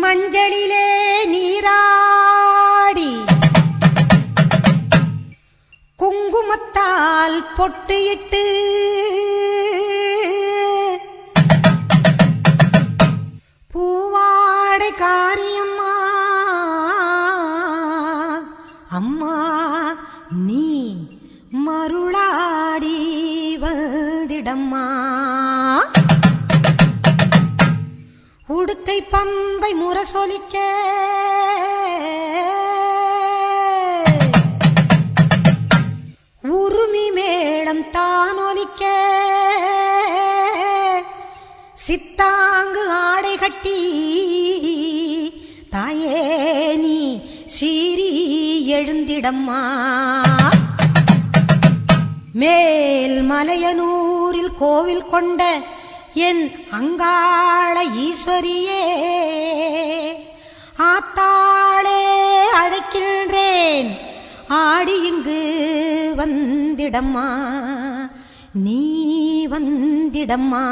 மஞ்சளிலே நீராடி குங்குமத்தால் பொட்டியிட்டு பூவாடை காரியம்மா அம்மா நீ மருளாடி வந்திடம்மா. உடுக்கை பம்பை முரசொலிக்க உருமி மேளம் தானொலிக்க சித்தாங்கு ஆடை கட்டி தாயே நீ சீறி எழுந்திடம்மா. மேல் மலையனூரில் கோவில் கொண்ட என் அங்காள ஈஸ்வரியே ஆத்தாளே அழைக்கின்றேன் ஆடி இங்கு வந்திடம்மா நீ வந்திடம்மா.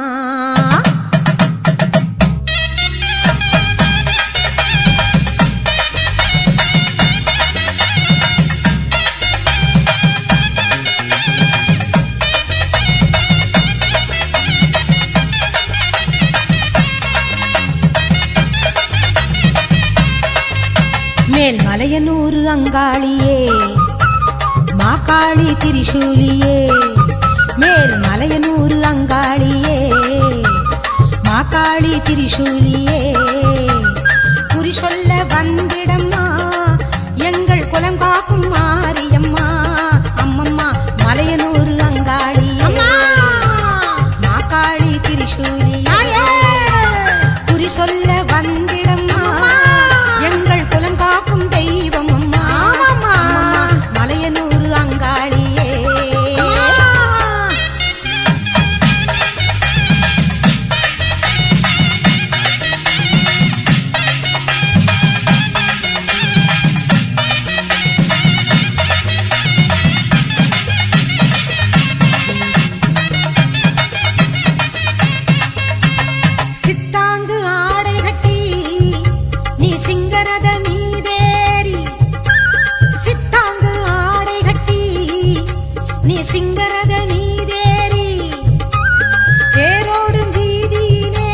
மேல் மலையனூரு அங்காளியே மாகாளி திரிசூலியே மேல் மலையனூரு அங்காளியே மாகாளி திரிசூலியே குறி சொல்ல வந்திடம்மா எங்கள் குலம் காக்கும் மாரியம்மா அம்மம்மா மலையனூரு அங்காளியே மாகாளி திரிசூலியே குறி சொல்ல வந்திடம்மா எங்கள் குலம் காக்கும் தெய்வம் அம்மா மலையனூரு அங்காளியே. சித்தாங்கு ஆடை கட்டி நீ சிங்கரத மீதேறி சித்தாங்கு ஆடை கட்டி நீ சிங்கரத மீதேறி தேரோடும் வீதியிலே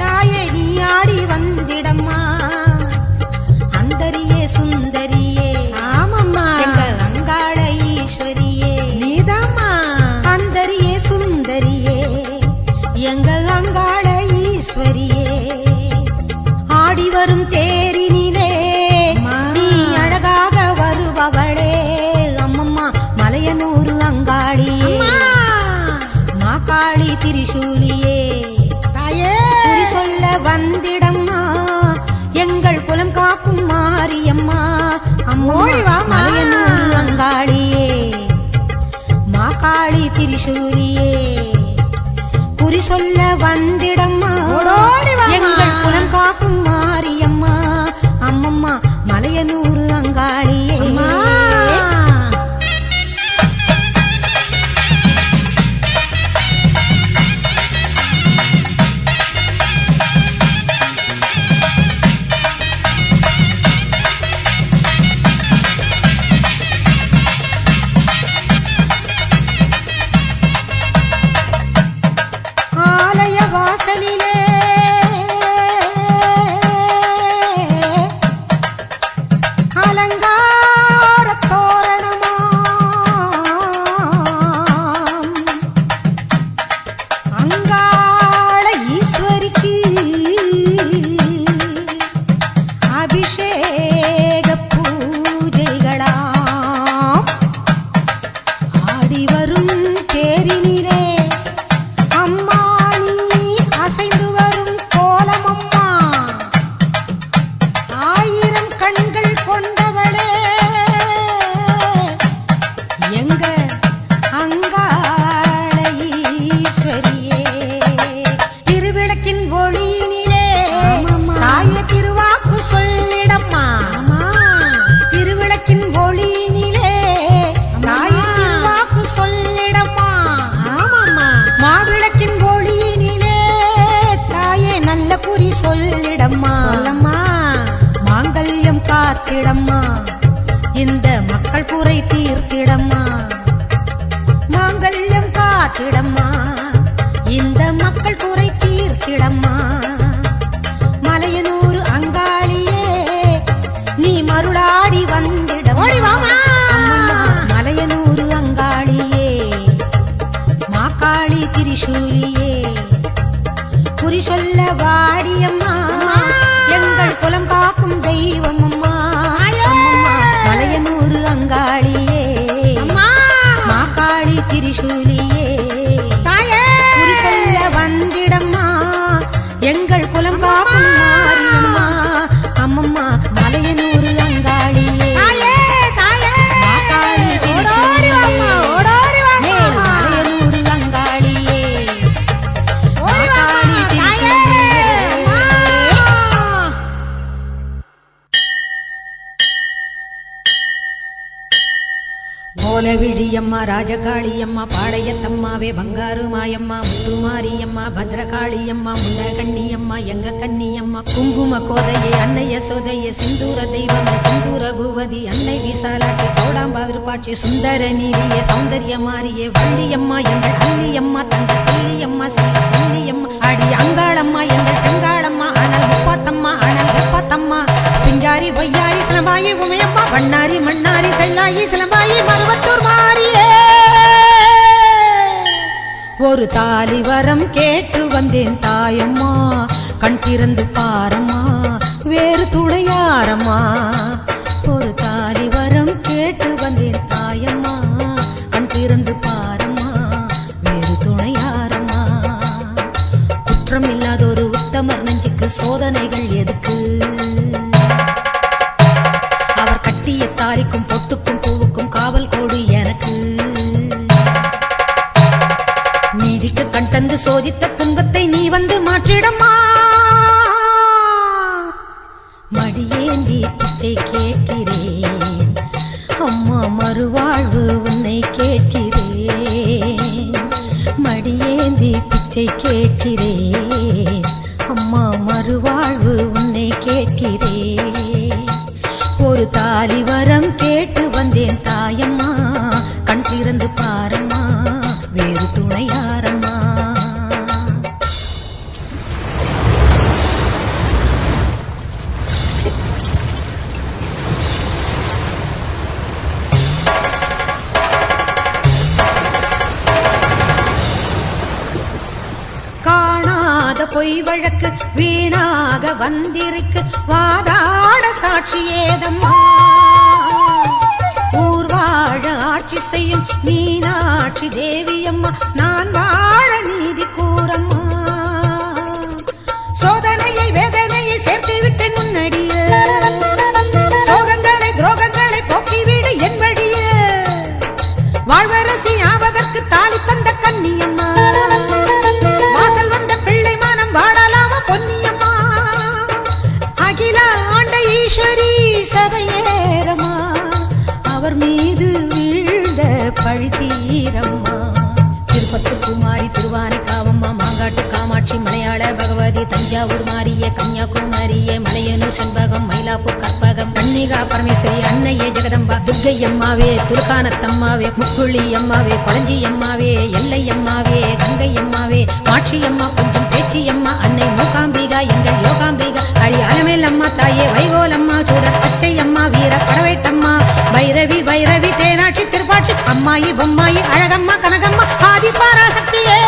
தாயே நீ ஆடி வந்திடம்மா அந்தரியே சுந்தரியே ஆமம்மா எங்க அங்காள ஈஸ்வரியே நீதாம்மா அந்தரியே சுந்தரியே எங்க அங்காள ஈஸ்வரியே. ஆடி வரும் தேரினிலே நீ அழகாக வருபவளே அம்மம்மா மலையனூரு அங்காளியே மாகாளி திரிசூலியே குறி சொல்ல வந்திடம்மா எங்கள் குலம் காக்கும் மாரியம்மா அம்மா மலையனூரு அங்காளியே மாகாளி திரிசூலியே குறி சொல்ல வந்திடம்மா எங்கள் குலம் காக்கும் மாரியம்மா அம்மம்மா மலையனூரு அங்காளியே. ஆலய வாசலிலே காத்திடம்மா இந்த மக்கள் குறை தீர்த்திடம்மா மாங்கல்யம் காத்திடம்மா இந்த மக்கள் குறை தீர்த்திடம்மா மலையனூர் அங்காளியே நீ மருளாடி வந்திடம்மா மலையனூர் அங்காளியே மாக்காளி திரிசூலியே குறி சொல்ல வாடியம்மா எங்கள் குலம் காக்கும் தெய்வம் அம்மா மலையனூர் அங்காளியே மாக்காளி திரிசூலியே குறி சொல்ல வந்திடம்மா எங்கள் குலம் காக்கும் மாரியம்மா அம்மம்மா மலையனூர் அங்காளியே மாக்காளி திரிசூலியே மலையனூர் அங்காளியே மாக்காளி திரிசூலியே கோலவிழியம்மா ராஜகாளியம்மா பாளையத்தம்மாவே பங்காரு மாயம்மா முத்துமாரியம்மா பத்ரகாளியம்மா முன்னகண்ணியம்மா எங்க கண்ணியம்மா குங்கும கோதையே அன்னைய சோதையே சிந்தூர தெய்வமே சிந்தூர பூவதி அன்னை விசாலாட்சி சௌடாம்பா விருப்பாட்சி சுந்தர நீதியே சௌந்தர்ய மாரியே வள்ளியம்மா எங்கள் அல்லியம்மா தங்க செல்லியம்மா செல்ல கல்லியம்மா அடி அங்காளம்மா எங்கள் செங்காளம்மா அனல் முப்பாத்தம்மா அனல் வெப்பாத்தம்மா சிங்காரி பொய்யாரி சிலம்பாயி உமையம்மா வண்ணாரி மண்ணாரி செல்லாயி சிலம்பாயி மருவத்தூர் மாரியே ஒரு தாலி வரம் கேட்டு வந்தேன் தாயம்மா கண் திறந்து பாரம்மா வேறு துணையாரம்மா ஒரு தாலி வரம் கேட்டு வந்தேன் தாயம்மா கண் திறந்து பாரம்மா வேறு துணையாரம்மா குற்றம் இல்லாத ஒரு உத்தமர் நெஞ்சுக்கு சோதனைகள் எதுக்கு அவர் கட்டிய தாலிக்கும் பொட்டுக்கும் பூவுக்கும் காவல் கோடு எனக்கு நீதிக்கு கண் தந்து சோதித்த துன்பத்தை நீ வந்து மாற்றிடம்மா மடியேந்தி பிச்சை கேட்கிறேன் அம்மா மறுவாழ்வு உன்னை கேட்கிறேன் மடியேந்தி பிச்சை கேட்கிறேன் அம்மா மறுவாழ்வு உன்னை கேட்கிறேன் ஒரு தாலி வரம் கேட்டு வந்தேன் தாயம்மா கண் திறந்து பாரம்மா வேறு துணையாரம்மா காணாத பொய் வழக்கு வீணாக வந்திருக்கு வாதாட சாட்சி ஏதம்மா ஊர் வாழ ஆட்சி செய்யும் மீனாட்சி தேவியம்மா நான் வாழ நீதி கூறம்மா சோதனையை வேதனையை சேர்த்து விட்டு முன்னடிய சோகங்களை துரோகங்களை போக்கிவிடு என் வழிய வாழ்வரசி ஆவதற்கு தாலி தந்த கன்னியம்மா வாசல் வந்த பிள்ளை மானம் வாழலாமா பொன்னியம்மா அகில ஆண்ட ஈஸ்வரி சபையேரம்மா அவர் மீது வீழ்ந்த பழி தீரம்மா திருப்பத்து குமாரி திருவானைக்காவம்மா மாங்காட்டு காமாட்சி மலையாள பகவதி தஞ்சாவூர் மாரியே கன்னியாகுமரியே மலையனூர் செண்பகம் மயிலாப்பூர் கற்பகம் கன்னிகா பரமேஸ்வரி அன்னையே ஜெகதம்பா துர்க்கை அம்மாவே துர்கானத்தம்மாவே முக்குழி அம்மாவே கொளஞ்சி அம்மாவே எல்லை அம்மாவே கங்கை அம்மாவே மாட்சி அம்மா கொஞ்சம் பேச்சி அம்மா அன்னை மூகாம்பிகா எங்கள் யோகாம்பிகா அடி அலமேல் அம்மா தாயே வைகோலம்மா சூடர் பச்சை அம்மா வீர படவேட்டம்மா பைரவி பைரவி தேனாட்சி திருப்பாட்சி அம்மாயி பொம்மாயி அழகம்மா கனகம்மா ஆதி பராசக்தியே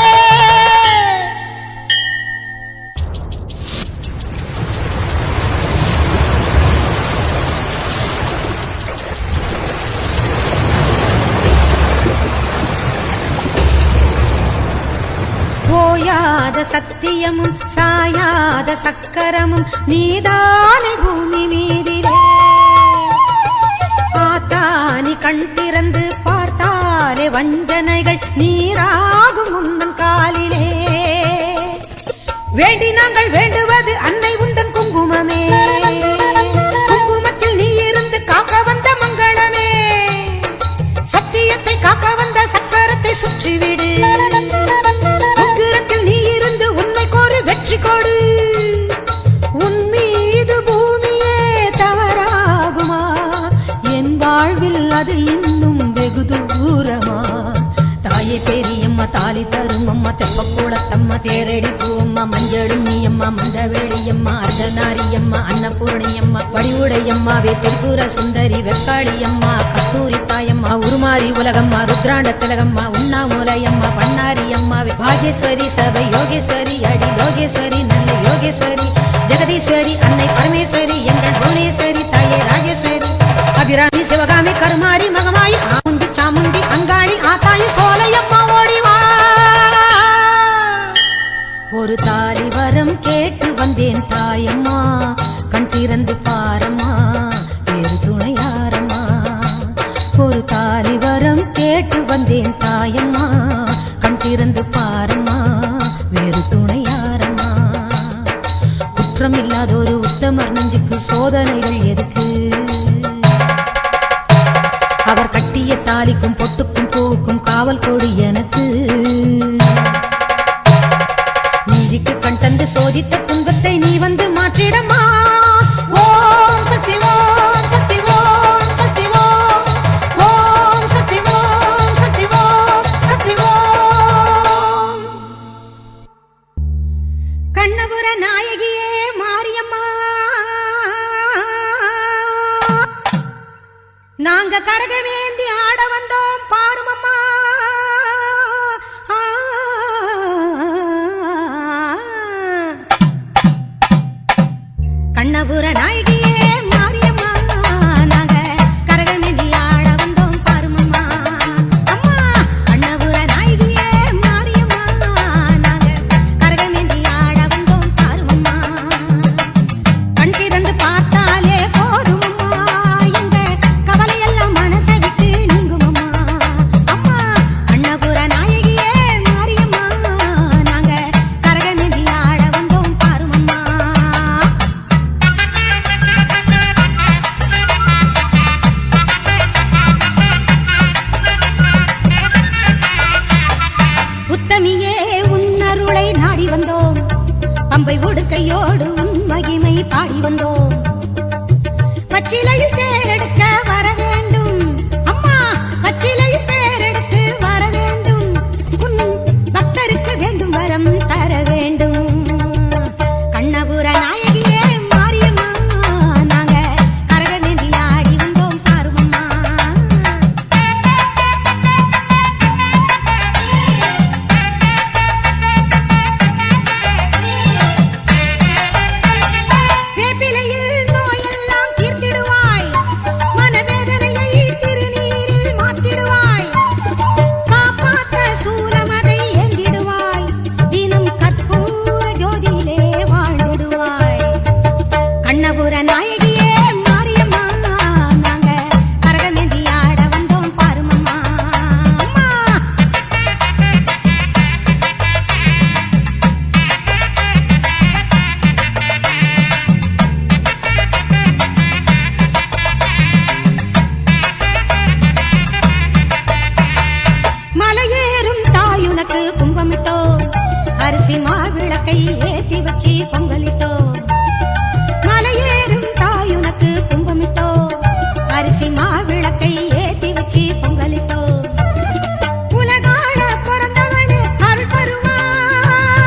ஓயாத சத்தியமும் சாயாத சக்கரமும் நீதானே பூமி மீதிலே ஆத்தானி கண் திறந்து பார்த்தாலே வஞ்சனைகள் நீராகும் உந்தன் காலிலே வேண்டி நாங்கள் வேண்டுவது அன்னை உந்தன் குங்குமமே குங்குமத்தில் நீ இருந்து காக்க வந்த மங்களமே சத்தியத்தை காக்க வந்த சக்கரத்தை சுற்றிவிடு உக்கிரத்தில் நீ இருந்து உண்மை கோரி வெற்றி கொடு உன் மீது பூமியே தவறாகுமா தாலி தரும் அம்மா தெப்பக்கூடத்தம்மா தேரடி பூவம்மா மஞ்சளுண்ணியம்மா மந்தவேளியம்மா அர்த்தநாரியம்மா அன்னபூரணியம்மா வடிவுடையம்மாவே திருப்புர சுந்தரி வெக்காளியம்மா கஸ்தூரி தாயம்மா உருமாறி உலகம்மா ருத்ராண்ட திலகம்மா உண்ணாமூலையம்மா பண்ணாரியம்மாவே பாகேஸ்வரி சபை யோகேஸ்வரி அடி லோகேஸ்வரி நல்ல யோகேஸ்வரி ஜெகதீஸ்வரி அன்னை பரமேஸ்வரி எங்கள் புவனேஸ்வரி தாயே ராஜேஸ்வரி அபிராமி சிவகாமி கருமாரி மகமாயி ஆமுண்டி சாமுண்டி அங்காளி ஆத்தாயி சோலையம்மா ஓடிவா ஒரு தாலி வரம் கேட்டு வந்தேன் தாயம்மா கண் திறந்து பாரம்மா வேறு துணையாரம்மா ஒரு தாலி வரம் கேட்டு வந்தேன் தாயம்மா கண் திறந்து பாரம்மா வேறு துணையாரம்மா குற்றம் இல்லாத ஒரு உத்தமர் நெஞ்சுக்கு சோதனைகள் எதுக்கு அவர் கட்டிய தாலிக்கும் பொட்டுக்கும் பூவுக்கும் காவல் கொடு எனக்கு நீதிக்கு கண் தந்து சோதித்த துன்பத்தை நீ வந்து மாற்றிடமா ஓம் சக்தி ஓம் சக்தி ஓம் சக்தி ஓம் ஓம் சக்தி ஓம் சக்தி ஓம் சக்தி ஓம் கண்ணபுர நாயகியே மாரியம்மா நாங்க கரகவேந்தி ஆட வந்தோம் பாருமம்மா கண்ணபுர நாயகியே மாரியம்மா நாங்க கரகவேந்தி ஆட வந்தோம் பாருமம்மா அம்மா கண்ணபுர நாயகியே மாரியம்மா நாங்க கரகவேந்தி ஆட வந்தோம் பாருமம்மா கண் திறந்து பார்த்தாலே போதுமம்மா எங்க கவலையெல்லாம் மனசை விட்டு நீங்குமம்மா அம்மா கண்ணபுர நாயகியே மாரியம்மா நாங்க கரகவேந்தி ஆட வந்தோம் பாருமம்மா உத்தமியே உன்னருளை நாடி வந்தோம் பம்பை உடுக்கையோடு உன் மகிமை பாடி வந்தோம் பச்சிலையில் தேரெடுக்க வர வேண்டும் அம்மா பச்சிலையில் தேரெடுத்து வர வேண்டும் உன் பக்தருக்கு வேண்டும் வரம் தர வேண்டும் கண்ணபுர நாயகியே மாரியம்மா நாங்க கரகவேந்தி ஆடி வந்தோம் பாருமம்மா வேப்பிலையில் நோயெல்லாம் தீர்த்திடுவாய் மனவேதனையை திருநீரில் மாத்திடுவாய் காப்பாற்ற சூலமதை ஏந்திடுவாய் தினம் கற்பூர ஜோதியிலே வாழ்ந்திடுவாய் கண்ணபுர நாயகியே மாரியம்மா நாங்க கரகவேந்தி ஆட வந்தோம் பாருமம்மா அம்மா மலையேறும் தாயுனக்கு கும்பமிட்டோ அரிசி மாவிளக்கை ஏத்தி வச்சு பொங்கலிட்டோ மலையேறும் தாயுனக்கு கும்பமிட்டோ அரிசி மாவிளக்கை ஏத்தி வச்சு பொங்கலிட்டோ உலகாள பிறந்தவனே அருள் தருவாய்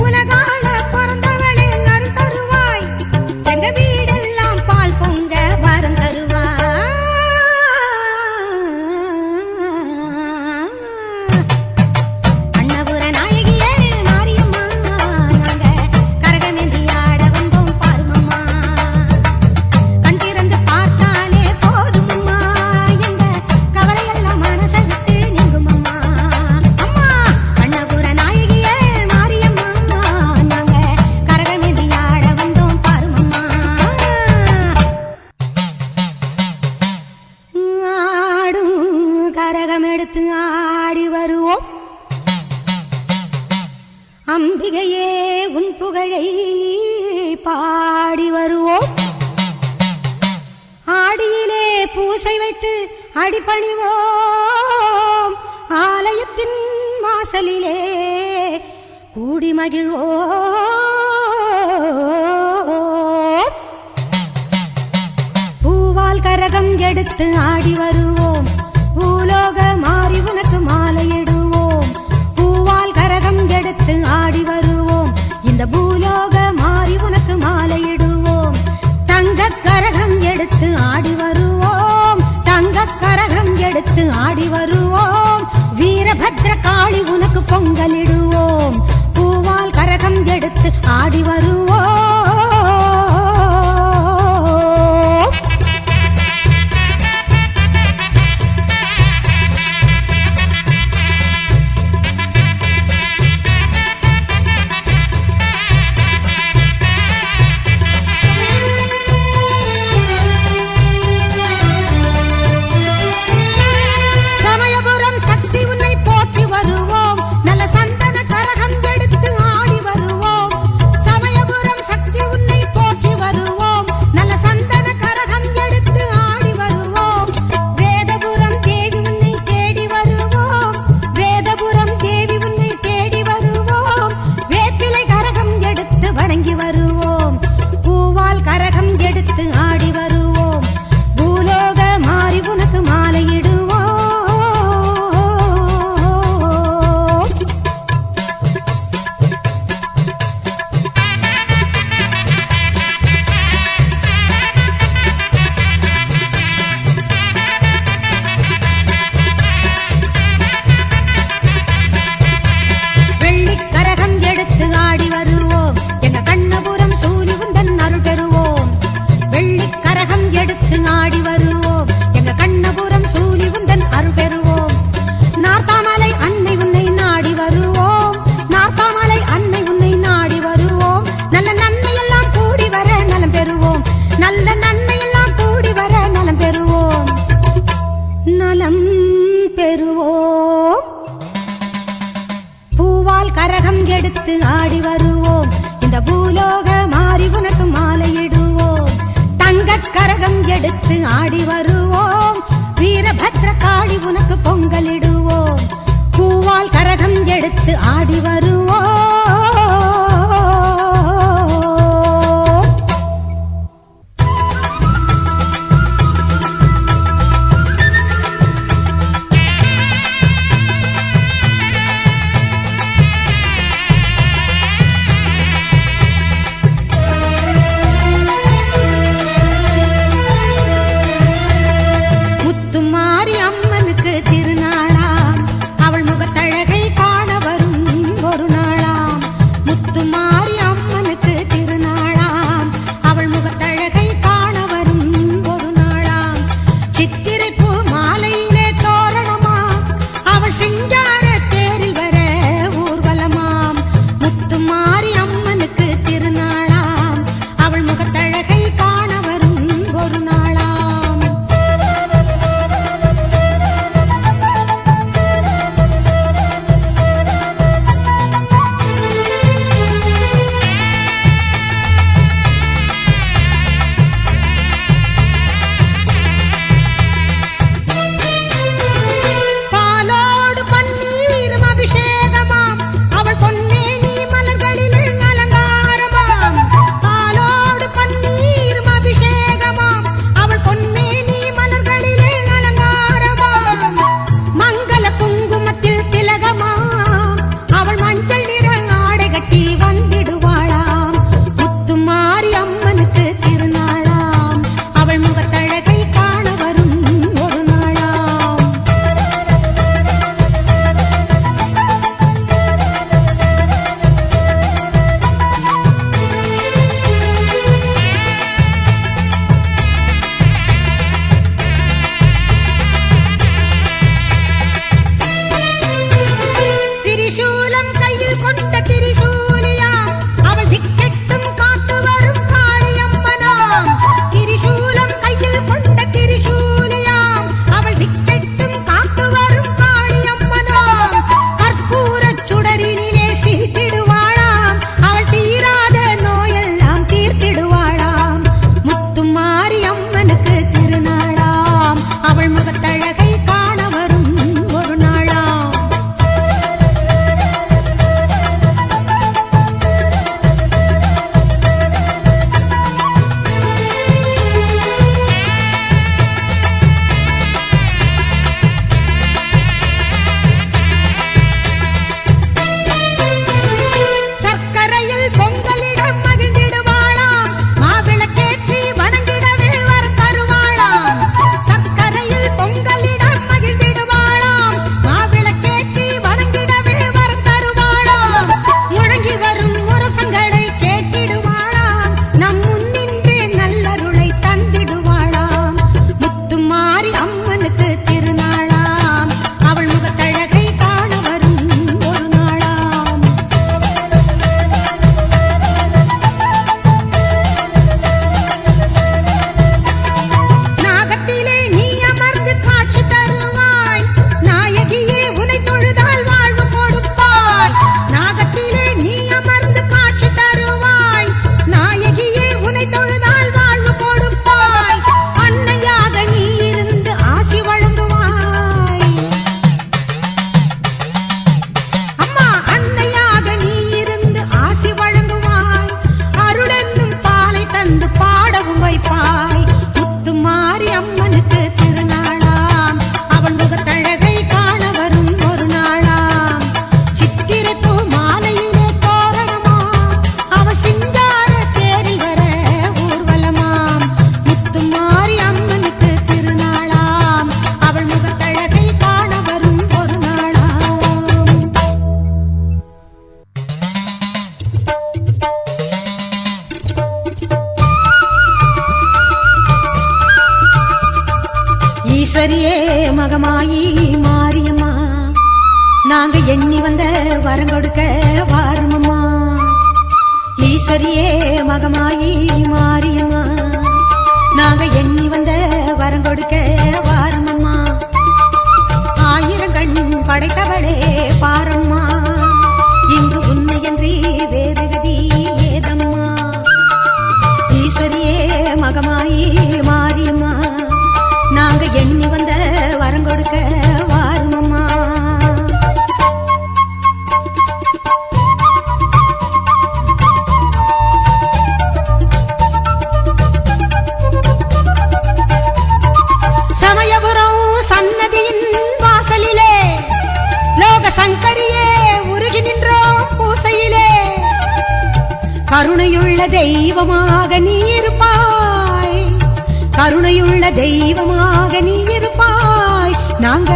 உலகாள பிறந்தவனே அருள் தருவாய் எங்க வீடெல்லாம் பால் பொங்க வரம் தருவாய் கண்ணபுர நாயகியே மாரியம்மா நாங்க கரகவேந்தி ஆட வந்தோம் பாருமம்மா கண் திறந்து பார்த்தாலே போதுமம்மா எங்க கவலையெல்லாம் மனசை விட்டு நீங்குமம்மா அம்மா கண்ணபுர நாயகியே மாரியம்மா நாங்க கரகவேந்தி ஆட வந்தோம் பாருமம்மா ஆடும் கரகம் எடுத்து ஆடி வருவோம் அம்பிகையே உன் புகழை பாடி வருவோம் ஆடியிலே பூசை வைத்து அடிபணிவோம் ஆலயத்தின் வாசலிலே கூடி மகிழ்வோம் பூவால் கரகம் எடுத்து ஆடி வருவோம் பூலோக மாறி உனக்கு மாலை காளி உனக்கு பொங்கலிடுவோம் பூவால் கரகம் எடுத்து ஆடி வருவோம் எடுத்து ஆடி வருவோம் இந்த பூலோக மாறி உனக்கு மாலையிடுவோம் தங்க கரகம் எடுத்து ஆடி வருவோம் வீரபத்ர காளி உனக்கு பொங்கலிடுவோம் பூவால் கரகம் எடுத்து ஆடி வருவோம் திருநாளாம் அவள் முகத்தழகை காண வரும் ஒரு நாளாம் அழைப்பாய். முத்துமாரி அம்மனுக்கு திருநாளாம், அவள் முகத்தழகை காண வரும் ஒரு நாளாம். சித்திரை பூ மாலையிலே தோரணமா, அவள் சிங்கார தேரில் வர ஊர்வலமாம். முத்துமாரி அம்மனுக்கு திருநாளாம், அவள் முகத்தழகை காண வரும் ஒரு நாளாம். ஈஸ்வரியே மகமாயி மாரியம்மா, நாங்க எண்ணி வந்த வரம் கொடுக்க வாருமம்மா. ஈஸ்வரியே மகமாயி மாரியம்மா, நாங்க எண்ணி வந்த வரம் கொடுக்க வாருமம்மா. ஆயிரம் கண் படைத்தவளே பாரம்மா, இங்கு உன்னையன்றி வேறு கதி ஏதம்மா. ஈஸ்வரியே மகமாயி மாரியம்மா, நாங்க எண்ணி வந்த வரம் கொடுக்க வாருமம்மா. சமயபுரம் சன்னதியின் வாசலிலே லோக சங்கரியே உருகி நின்றோம் பூசையிலே. கருணையுள்ள தெய்வமாக நீ இருப்பாய், கருணையுள்ள தெய்வமாக நீ இருப்பாய். நாங்க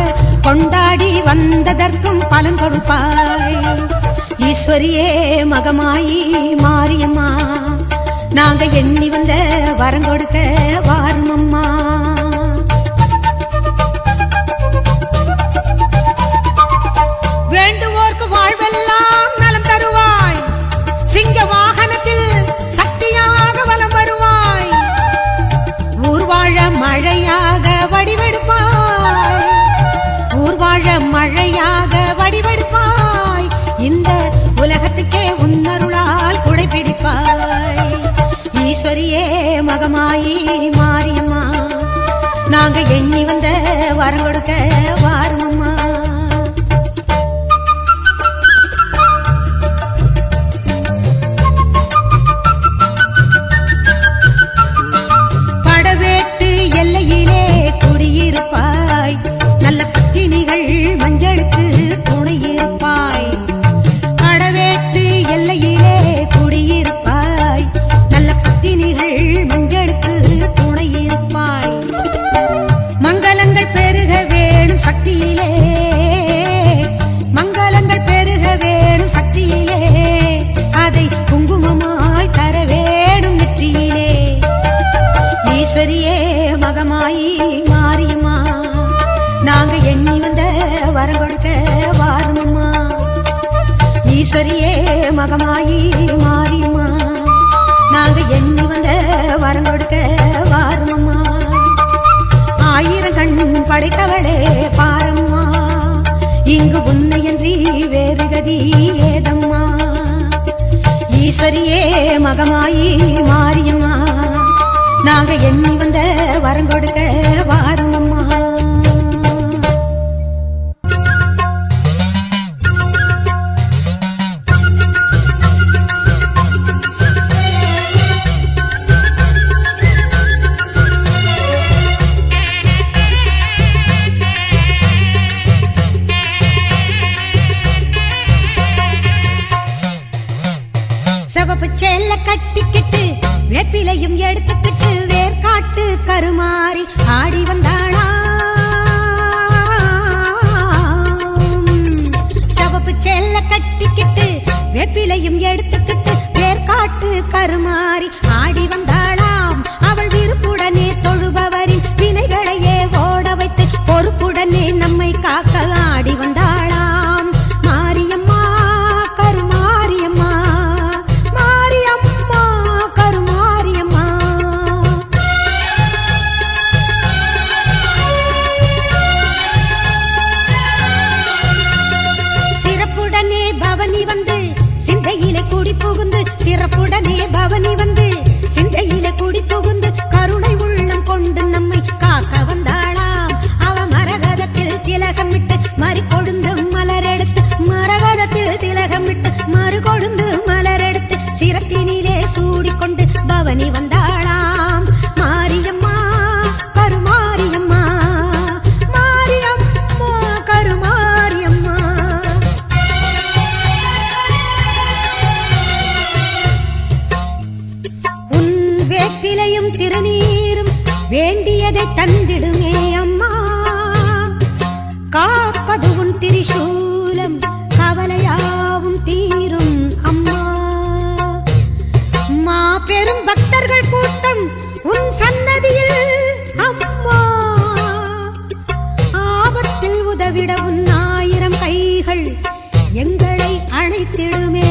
கொண்டாடி வந்ததற்கும் பலன் கொடுப்பாய். ஈஸ்வரியே மகமாயி மாரியம்மா, நாங்க எண்ணி வந்த வரம் கொடுக்க வாருமம்மா. வேண்டுவோர்க்கு வாழ்வெல்லாம் நலம் தருவாய், சிங்க வாகனத்தில் சக்தியாக வலம் வருவாய். ஊர்வாழ மழையாக வடிவெடுப்பாய், ஊர்வாழ மழையாக வடிவெடுப்பாய். இந்த உலகத்துக்கே உன்னருளால் குடைபிடிப்பாய். ஈஸ்வரியே மகமாயி மாரியம்மா, நாங்க எண்ணி வந்த வரம் கொடுக்க வாருமம்மா. படவேட்டு எல்லையிலே குடியிருப்பாய், நல்ல பத்தினிகள் மஞ்சளுக்கு துணையிருப்பாய். படவேட்டு எல்லையிலே குடியிருப்பாய், நல்ல பத்தினிகள் மஞ்சளுக்கு துணையிருப்பாய். மங்களங்கள் பெருக வேணும் சக்தியிலே, மங்களங்கள் பெருக வேணும் சக்தியிலே. அதை குங்குமமாய் தர வேணும் நெற்றியிலே. ஈஸ்வரியே மகமாயி மாரியம்மா, நாங்க எண்ணி வந்த வரம் கொடுக்க வாருமம்மா. ஈஸ்வரியே மகமாயி மாரியம்மா, நாங்க எண்ணி வந்த வரம் கொடுக்க வாருமம்மா. ஆயிரம் கண் படைத்தவளே பாரம்மா, இங்கு உன்னையன்றி வேறு கதி ஏதம்மா. ஈஸ்வரியே மகமாயி மாரியம்மா, நாங்க எண்ணி வந்த வரம் கொடுக்க வாருமம்மா. சிவப்பு சேல கட்டிக்கிட்டு வேப்பிலையும் எடுத்துக்கிட்டு வேர்காட்டு கருமாறி ஆடி வந்தாளா. சிவப்பு சேல கட்டிக்கிட்டு வேப்பிலையும் எடுத்துக்கிட்டு வேர்காட்டு கருமாறி ஆடி வந்தாளாம். அவள் விருப்புடனே தொழுபவரின் வினைகளையே ஓட வைத்து பொறுப்புடனே நம்மை காக்க ஆடி வந்தாளாம். மாரியம்மா கருமாரியம்மா, மாரியம்மா கருமாரியம்மா. சிறப்புடனே பவனி வந்து சிந்தையிலே கூடி புகுந்து, சிறப்புடனே பவனி வந்து சிந்தையிலே திருநீரும் வேண்டியதை தந்திடுமே அம்மா. காப்பது உன் திரிசூலம் கவலையாவும் தீரும் அம்மா. மாபெரும் பக்தர்கள் கூட்டம் உன் சன்னதியில் அம்மா. ஆபத்தில் உதவிட உன் 1000 கைகள் எங்களை அழைத்திடுமே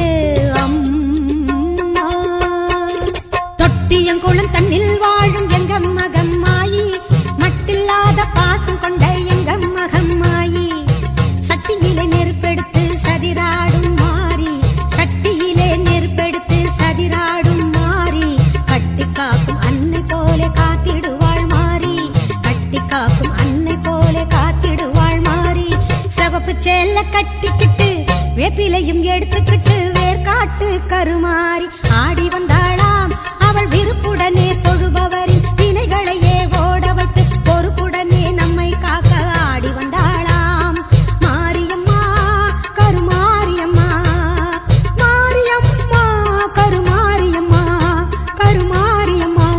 அம்மா. தொட்டியங்குளம் தன்னில் வாழும் எங்கம் மகம்மாயி, மட்டில்லாத பாசம் கொண்ட எங்கம் மகம்மாயி. சட்டியிலே நெருப்பெடுத்து சதிராடும் மாறி, சட்டியிலே நெருப்பெடுத்து சதிராடும் மாறி. கட்டி காக்கும் அன்னை போல காத்திடுவாள் மாறி, கட்டி காக்கும் அன்னை போல காத்திடுவாள் மாறி. சிவப்பு சேல கட்டிக்கிட்டு வேப்பிலையும் எடுத்துக்கிட்டு வேர்காட்டு கருமாறி ஆடி வந்தாளாம். அவள் விருப்புடனே தொழுபவரின் வினைகளையே ஓட வைத்து பொறுப்புடனே நம்மை காக்க ஆடி வந்தாளாம். மாரியம்மா கருமாரியம்மா, மாரியம்மா கருமாரியம்மா, கருமாரியம்மா.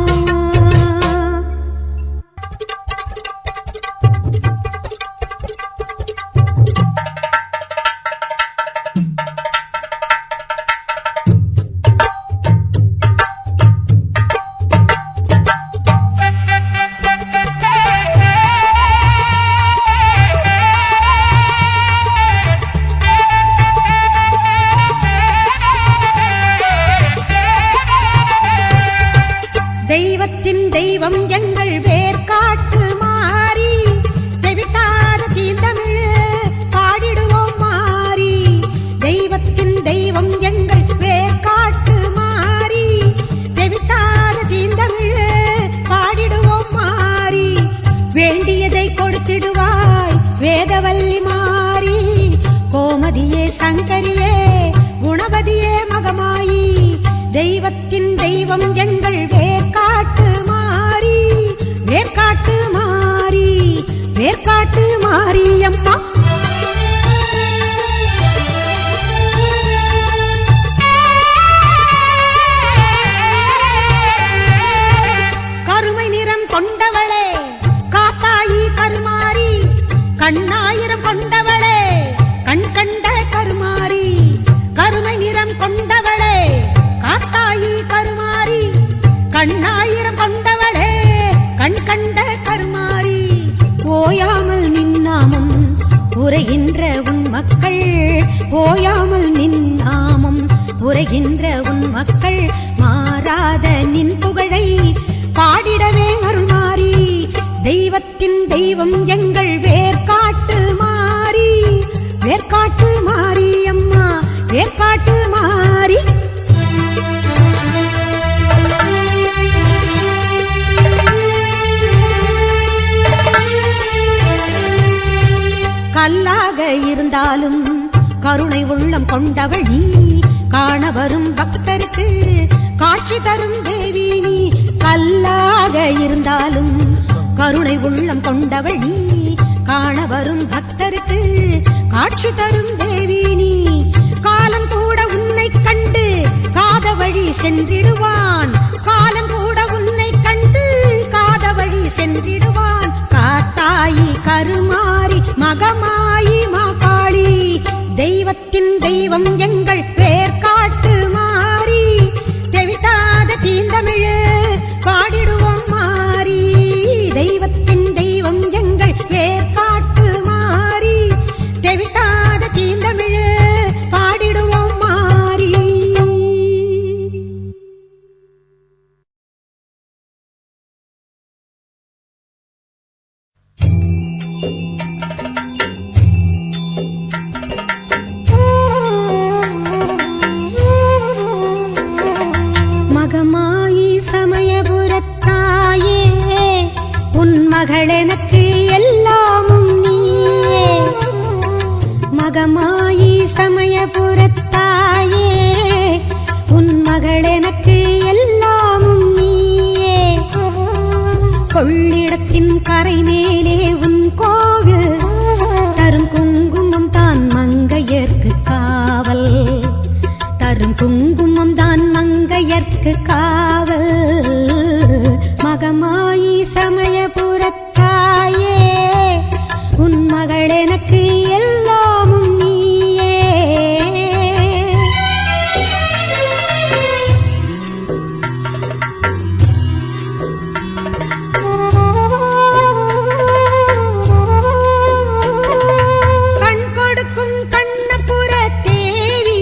தெய்வத்தின் தெய்வம் எங்கள் வேர்காட்டு மாறி, தெவிட்டாத தீந்தமிழ் பாடிடுவோம் மாறி. தெய்வத்தின் தெய்வம் எங்கள் வேர்காட்டு மாறி, தெவிட்டாத தீந்தமிழ் பாடிடுவோம் மாறி. வேண்டியதை கொடுத்திடுவாய் வேதவல்லி மாறி. கோமதியே சங்கரியே குணவதியே மகமாயி. தெய்வத்தின் தெய்வம் எங்கள் வேர்காட்டு மாறி, வேர்காட்டு மாறி, வேர்காட்டு மாரியம்மா. கருமை நிறம் கொண்டவளே காத்தாயி கருமாரி, கண்ணாயிரம் கொண்டவளே கண் கண்ட கருமாரி. கருமை நிறம் கொண்டவளே காத்தாயி கருமாரி, கண்ணாயிரம் கொண்டவளே கண் கண்ட கருமாரி. ஓயாமல் நின்னாமம் உரைகின்ற உன் மக்கள், ஓயாமல் நின்னாமம் உரைகின்ற உன் மக்கள். மாறாத நின் புகழை பாடிடவே அருள்மாரி. தெய்வத்தின் தெய்வம் எங்கள் வேர்காட்டு மாறி, வேர்காட்டு மாரி அம்மா, வேர்காட்டு மாறி. கல்லாக இருந்தாலும் கருணை உள்ளம் கொண்டவள் நீ. காண வரும் பக்தருக்கு காட்சி தரும் தேவி நீ. கல்லாக இருந்தாலும் கருணை உள்ளம் கொண்டவள் நீ. காண வரும் பக்தருக்கு காட்சி தரும் தேவி நீ. காலம் கூட உன்னை கண்டு காத வழி சென்றிடுவான், காலம் கூட உன்னை கண்டு காத வழி சென்றிடுவான். காத்தாயி கருமாரி மகமாயி மாகாளி. தெய்வத்தின் தெய்வம் எங்கள் வேர்காட்டு மாறி, தெவிட்டாத தீந்தமிழ் பாடிடுவோம் மாறி. தெய்வத்தின் தெய்வம் எங்கள் வேர்காட்டு மாறி, தெவிட்டாத தீந்தமிழ் பாடிடுவோம் மாறி. மகமாயி சமயபுரத்தாயே, உன் மகள் எனக்கு எல்லாமும் நீயே. மகமாயி சமயபுரத்தாயே, உன் மகள் எனக்கு எல்லாமும் நீயே. கொள்ளிடத்தின் கரை மேலே உன் கோவில், தரும் குங்குமம் தான் மங்கையர்க்கு காவல். தரும் குங்குமம் தான் மங்கையர்க்கு காவல். மகம் சமயபுரத்தாயே உன் மகள் எனக்கு எல்லாமும் நீயே. கண் கொடுக்கும் கண்ணபுர தேவி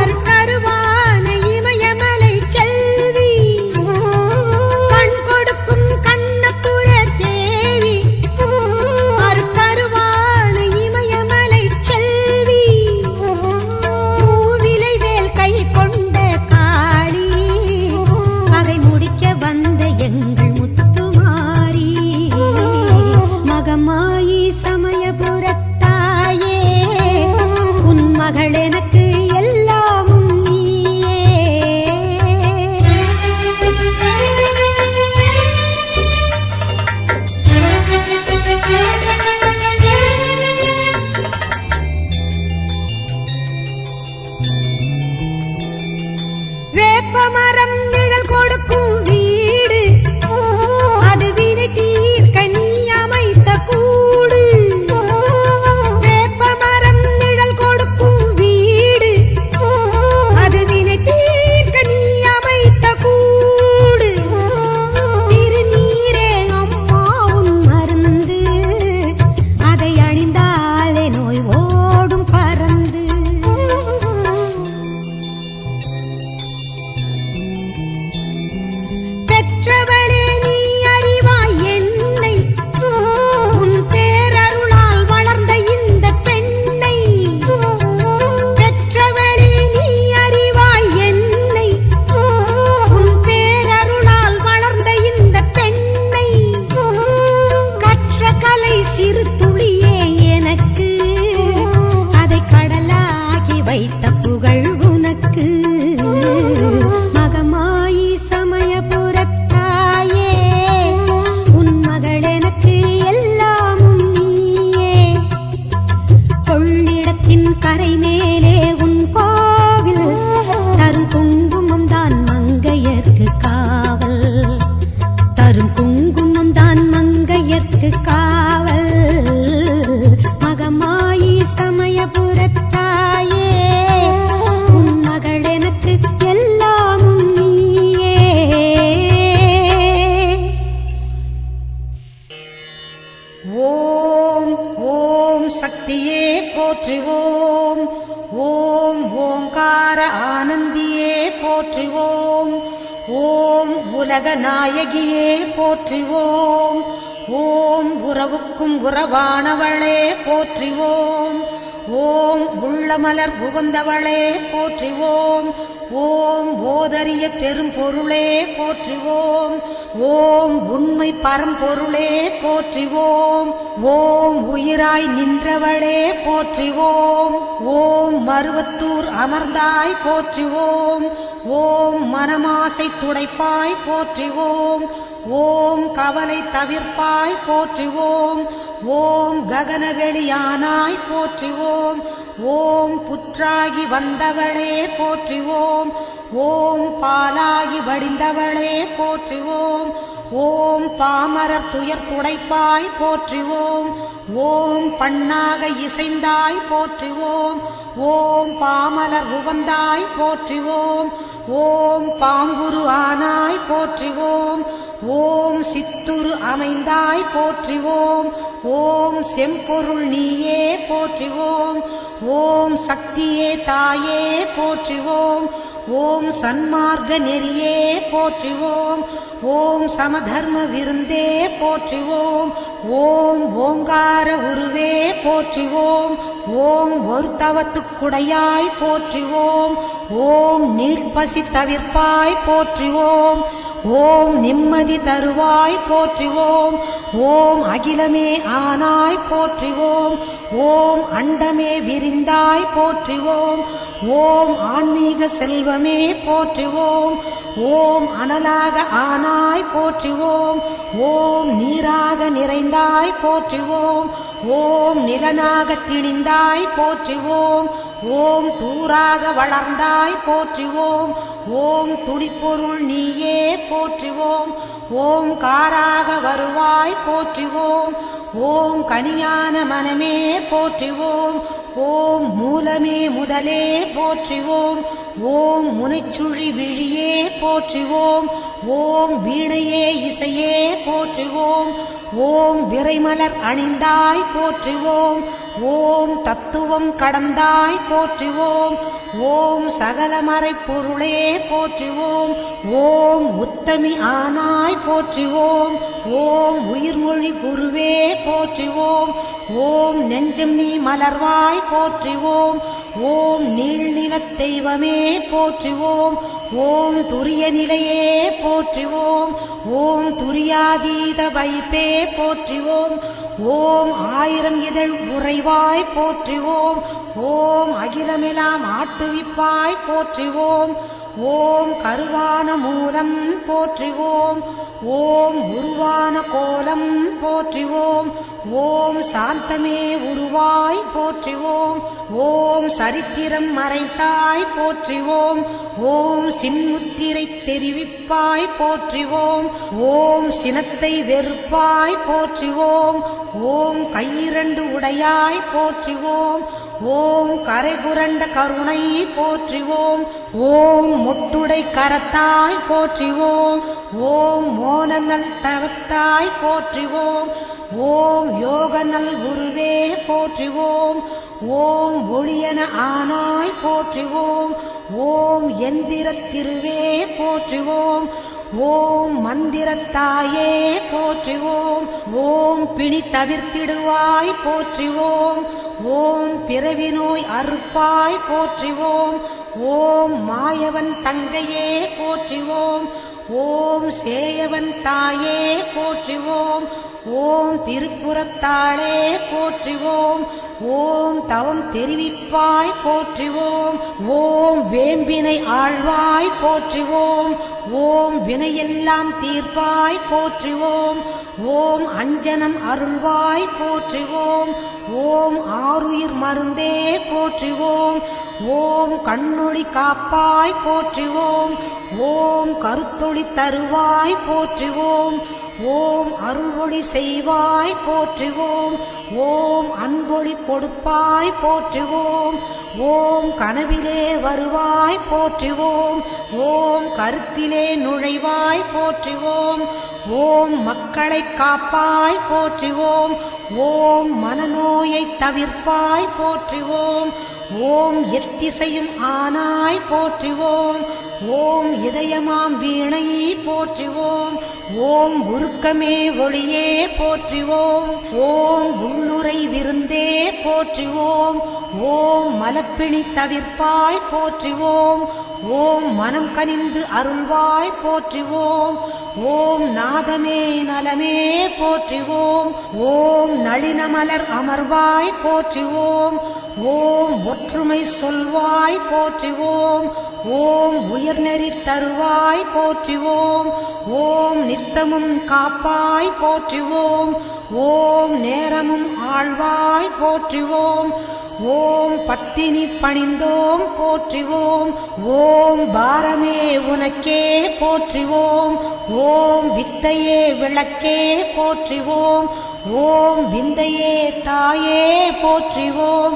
அருட்கருவான இமயமலை செல்வி. கண் கொடுக்கும் கண்ணபுர தேவி அருட்கருவான இமயமலை செல்வி. மூவிலை வேல் கை கொண்ட காளி பகை முடிக்க வந்த எங்கள் முத்துமாரி. மகமாயி சமயபுரத்தாயே உன் மகள் எனக்கு எல்லாமும் நீயே. வேப்பமரம் நிழல் கொடுக்கும் வீடு அது வினை தீர்க்க நீ அமைத்த கூடு. வேப்பமரம் நிழல் கொடுக்கும் வீடு அது வினை தீர்க்க நீ அமைத்த கூடு. திருநீரே அம்மா உன் மருந்து அதை அணிந்தாலே நோய் ஓடும் பறந்து. பெற்றவளே நீ அறிவாய் என்னை உன் பேரருளால் வளர்ந்த இந்த பெண்ணை. பெற்றவளே நீ அறிவாய் என்னை உன் பேரருளால் வளர்ந்த இந்த பெண்ணை. கற்ற கலை சிறு துளியே எனக்கு அதை கடலாகி வைத்த புகழ் உனக்கு. மகமாயி சமயபுரத்தாயே உன் மகள் எனக்கு எல்லாமும் நீயே. கொள்ளிடத்தின் கரை மேலே உன் கோவில் தரும் குங்குமம் தான் மங்கையர்க்கு காவல். தரும் குங்குமம் தான் மங்கையர்க்கு காவல். மகமாயி சமயபுரத்தாயே உன் மகள் எனக்கு எல்லாமும் நீயே. ஓம் ஓம் சக்தியே போற்றுவோம். ஓம் ஓங்கார ஆனந்தியே போற்றுவோம். ஓம் உலக நாயகியே போற்றுவோம். ஓம் உறவுக்கும் உறவானவளே போற்றுவோம். ஓம் உள்ளமலர் புகுந்தவளே போற்றுவோம். ஓம் ஓதரிய பெரும் பொருளே போற்றுவோம். ஓம் உண்மை பரம்பொருளே போற்றுவோம். ஓம் உயிராய் நின்றவளே போற்றுவோம். ஓம் மருவத்தூர் அமர்ந்தாய் போற்றுவோம். ஓம் மனமாசை துடைப்பாய் போற்றுவோம். ஓம் கவலை தவிர்ப்பாய் போற்றுவோம். ஓம் ககனவெளியானாய் போற்றுவோம். ஓம் புற்றாகி வந்தவளே போற்றுவோம். ஓம் பாலாகி வடிந்தவளே போற்றுவோம். ஓம் பாமரர் துயர் துடைப்பாய் போற்றுவோம். ஓம் பண்ணாக இசைந்தாய் போற்றுவோம். ஓம் பாமலர் உவந்தாய் போற்றுவோம். ஓம் பாங்குரு ஆனாய் போற்றுவோம். ஓம் சித்துரு அமைந்தாய் போற்றுவோம். ஓம் செம்பொருள் நீயே போற்றுவோம். ஓம் சக்தியே தாயே போற்றுவோம். ஓம் சன்மார்க்க நெறியே போற்றுவோம். ஓம் சமதர்ம விருந்தே போற்றுவோம். ஓம் ஓங்கார உருவே போற்றுவோம். ஓம் ஒரு தவத்துக்குடையாய் போற்றுவோம். ஓம் நீழ்பசி தவிர்ப்பாய் போற்றுவோம். ஓம் நிம்மதி தருவாய் போற்றுவோம். ஓம் அகிலமே ஆனாய் போற்றுவோம். ஓம் அண்டமே விரிந்தாய் போற்றுவோம். ஓம் ஆன்மீக செல்வமே போற்றுவோம். ஓம் அனலாக ஆனாய் போற்றுவோம். ஓம் நீராக நிறைந்தாய் போற்றுவோம். ஓம் நிலனாக திணிந்தாய் போற்றுவோம் ஓம் தூராக வளர்ந்தாய் போற்றுவோம் ஓம் துடிப்பொருள் நீயே போற்றுவோம் ஓம் காராக வருவாய் போற்றுவோம் ஓம் கனியான மனமே போற்றுவோம் ஓம் மூலமே முதலே போற்றுவோம் ஓம் முனைச்சுழி விழியே போற்றுவோம் ஓம் வீணையே இசையே போற்றுவோம் ஓம் விரைமலர் அணிந்தாய் போற்றுவோம் ஓம் தத்துவம் கடந்தாய் போற்றுவோம் ஓம் சகலமறை பொருளே போற்றுவோம் ஓம் உத்தமி ஆனாய் போற்றுவோம் ஓம் உயிர்மொழி குருவே போற்றுவோம் ஓம் நெஞ்சம் நீ மலர்வாய் போற்றுவோம் ஓம் நீள்நிலத் தெய்வமே போற்றுவோம் ஓம் துரிய நிலையே போற்றுவோம் ஓம் துரியாதீத வைப்பே போற்றுவோம் ஓம் ஆயிரம் இதழ் உறைவாய் போற்றுவோம் ஓம் அகிலமெல்லாம் ஆட்டுவிப்பாய் போற்றுவோம் ஓம் கருவான மூலம் போற்றுவோம் ஓம் உருவான கோலம் போற்றுவோம் ஓம் சாந்தமே உருவாய் போற்றுவோம் ஓம் சரித்திரம் மறைத்தாய் போற்றுவோம் ஓம் சின்முத்திரை தெரிவிப்பாய் போற்றுவோம் ஓம் சினத்தை வெறுப்பாய் போற்றுவோம் ஓம் கையிரண்டு உடையாய் போற்றுவோம் ஓம் கரை புரண்ட கருணை போற்றுவோம் ஓம் மொட்டுடை கரத்தாய் போற்றுவோம் ஓம் மோனநல் தவத்தாய் போற்றுவோம் ஓம் யோகநல் குருவே போற்றுவோம் ஓம் ஒளியன ஆனாய் போற்றுவோம் ஓம் எந்திரத் திருவே போற்றுவோம் ஓம் மந்திரத்தாயே போற்றுவோம் ஓம் பிணி தவிர்த்திடுவாய் போற்றுவோம் ஓம் பிறவி நோய் அறுப்பாய் போற்றுவோம் ஓம் மாயவன் தங்கையே போற்றுவோம் ஓம் சேயவன் தாயே போற்றுவோம் ஓம் திருப்புறத்தாளே போற்றுவோம் ஓம் தவம் தெரிவிப்பாய் போற்றுவோம் ஓம் வேம்பினை ஆழ்வாய் போற்றுவோம் ஓம் வினையெல்லாம் தீர்ப்பாய் போற்றுவோம் ஓம் அஞ்சனம் அருள்வாய் போற்றுவோம் ஓம் ஆருயிர் மருந்தே போற்றுவோம் ஓம் கண்ணொளி காப்பாய் போற்றுவோம் ஓம் கருத்தொளி தருவாய் போற்றுவோம் ஓம் அருள்வொளி செய்வாய் போற்றுவோம் ஓம் அன்பொளி கொடுப்பாய் போற்றுவோம் ஓம் கனவிலே வருவாய் போற்றுவோம் ஓம் கருத்திலே நுழைவாய் போற்றுவோம் ஓம் மக்களை காப்பாய் போற்றுவோம் ஓம் மனநோயை தவிர்ப்பாய் போற்றுவோம் ஓம் எத்திசையும் ஆனாய் போற்றுவோம் ஓம் இதயமாம் வீணை போற்றுவோம் ஓம் உருக்கமே ஒளியே போற்றுவோம் ஓம் உள்ளுரை விருந்தே போற்றுவோம் ஓம் மலப்பிணி தவிர்ப்பாய் போற்றுவோம் ஓம் மனம் கனிந்து அருள்வாய் போற்றுவோம் ஓம் நாதமே நலமே போற்றுவோம் ஓம் நளினமலர் அமர்வாய் போற்றுவோம் ஓம் ஒற்றுமை சொல்வாய் போற்றுவோம் ஓம் உயர்நெறி தருவாய் போற்றுவோம் ஓம் நித்தமும் காப்பாய் போற்றுவோம் ஓம் நேரமும் ஆழ்வாய் போற்றுவோம் ஓம் பத்தினி பணிந்தோம் போற்றுவோம் ஓம் பாரமே உனக்கே போற்றுவோம் ஓம் வித்தையே விளக்கே போற்றுவோம் ஓம் விந்தையே தாயே போற்றுவோம்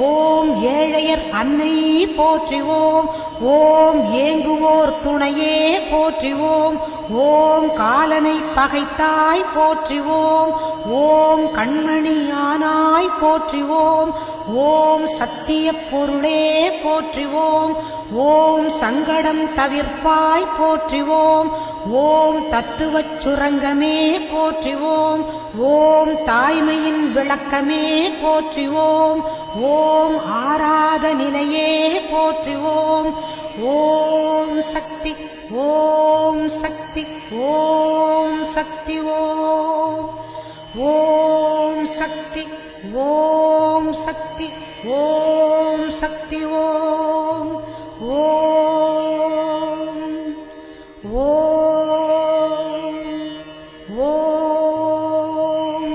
ஓம் ஏழையர் அன்னை போற்றுவோம் ஓம் ஏங்குவோர் துணையே போற்றுவோம் ஓம் காலனை பகைத்தாய் போற்றுவோம் ஓம் கண்மணியானாய் போற்றுவோம் ஓம் சத்திய பொருளே போற்றுவோம் ஓம் சங்கடம் தவிர்ப்பாய் போற்றுவோம் ஓம் தத்துவச் சுரங்கமே போற்றுவோம் ஓம் தாய்மையின் விளக்கமே போற்றுவோம் ஓம் ஆராத நிலையே போற்றுவோம் ஓம் சக்தி ஓம் சக்தி ஓம் சக்தி ஓம் சக்தி ஓம் சக்தி ஓம் சக்தி ஓம் ஓம் ஓம் ஓம்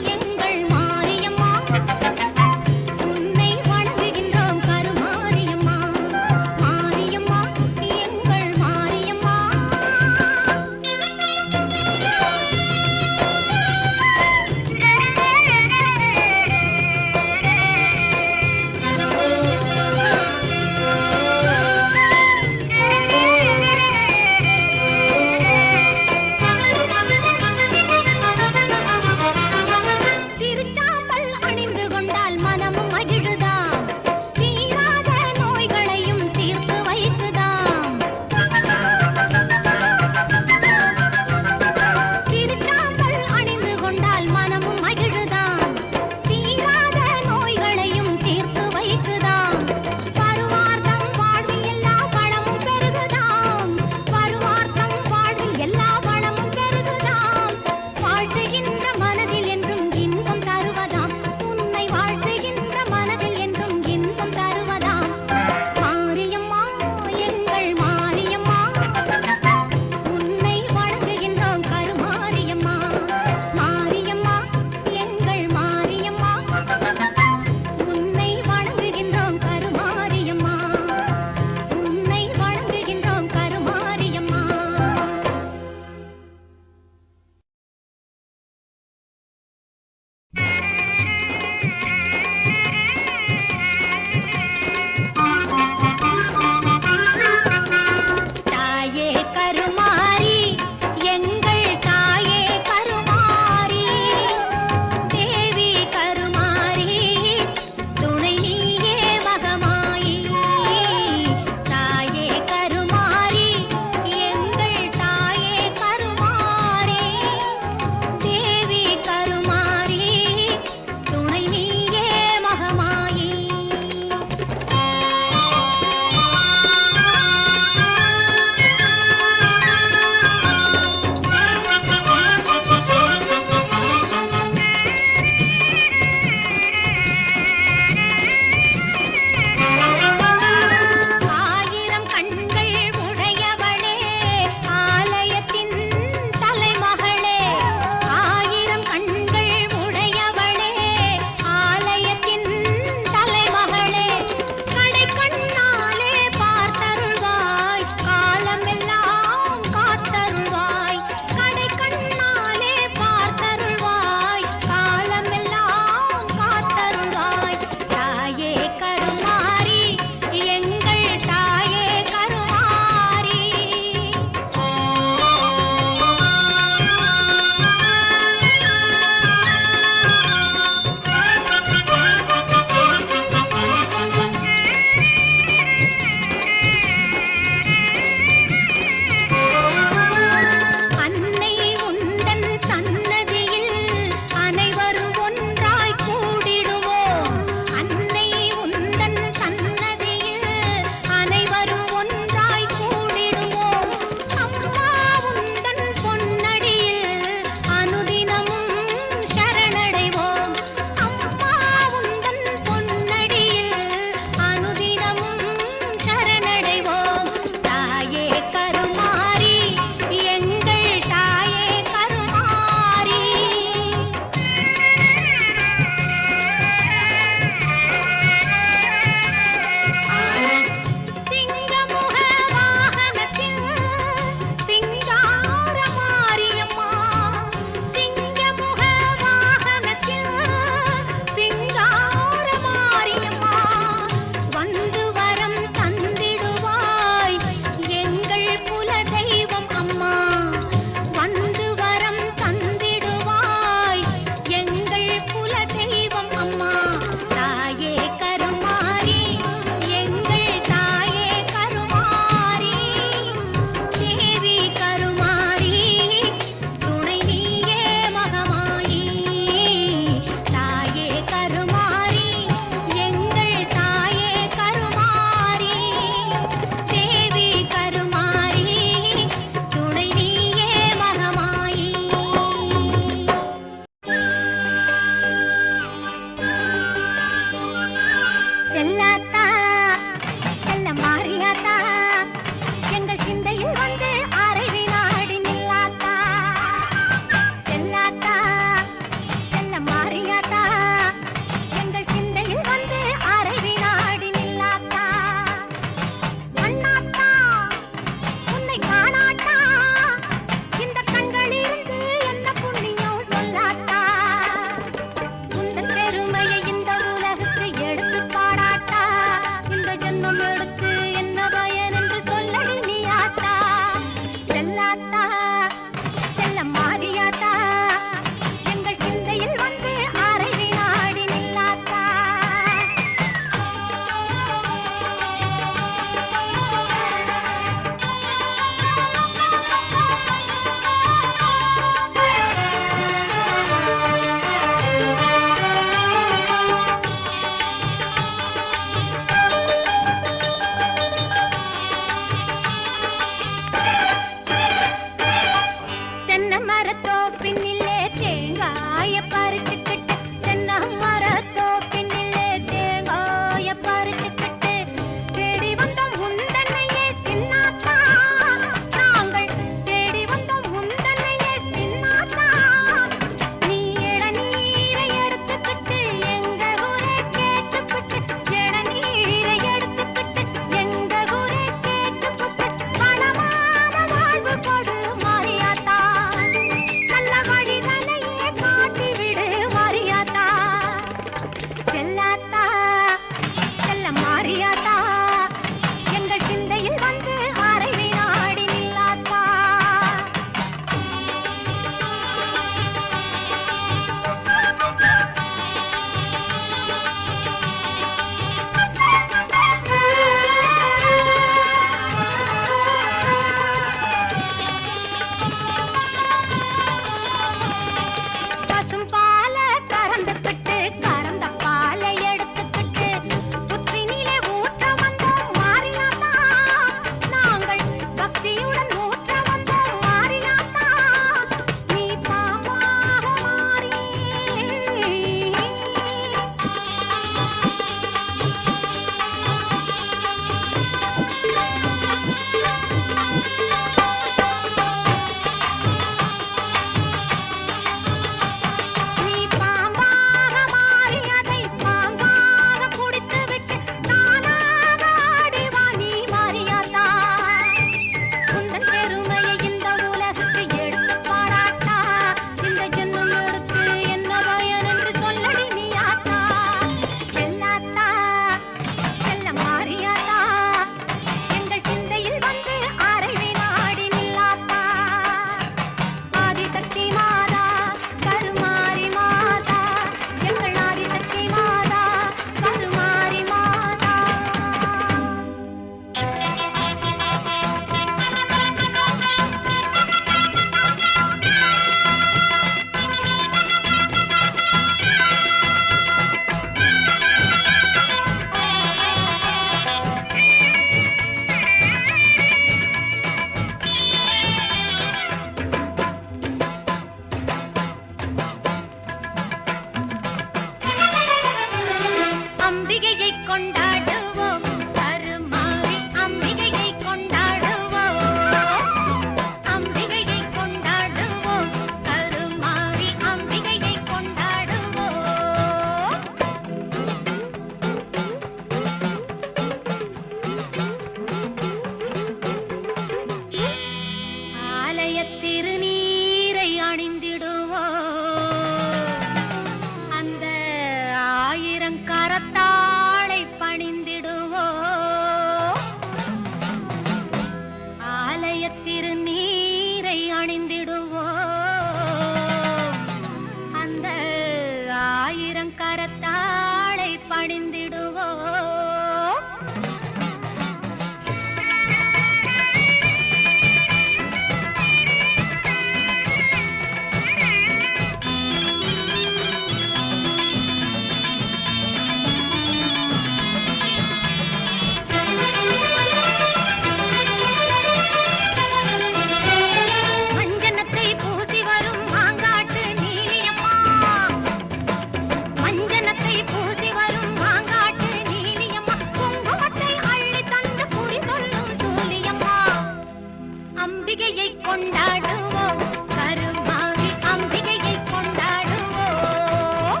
கொண்டாடுவோம் கருமாரி அம்பிகையை கொண்டாடுவோம்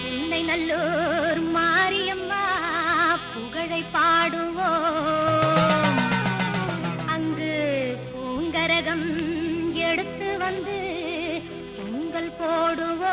உன்னை நல்லூர் மாரியம்மா புகழை பாடுவோம் அங்கு பூங்கரகம் எடுத்து வந்து பொங்கல் போடுவோம்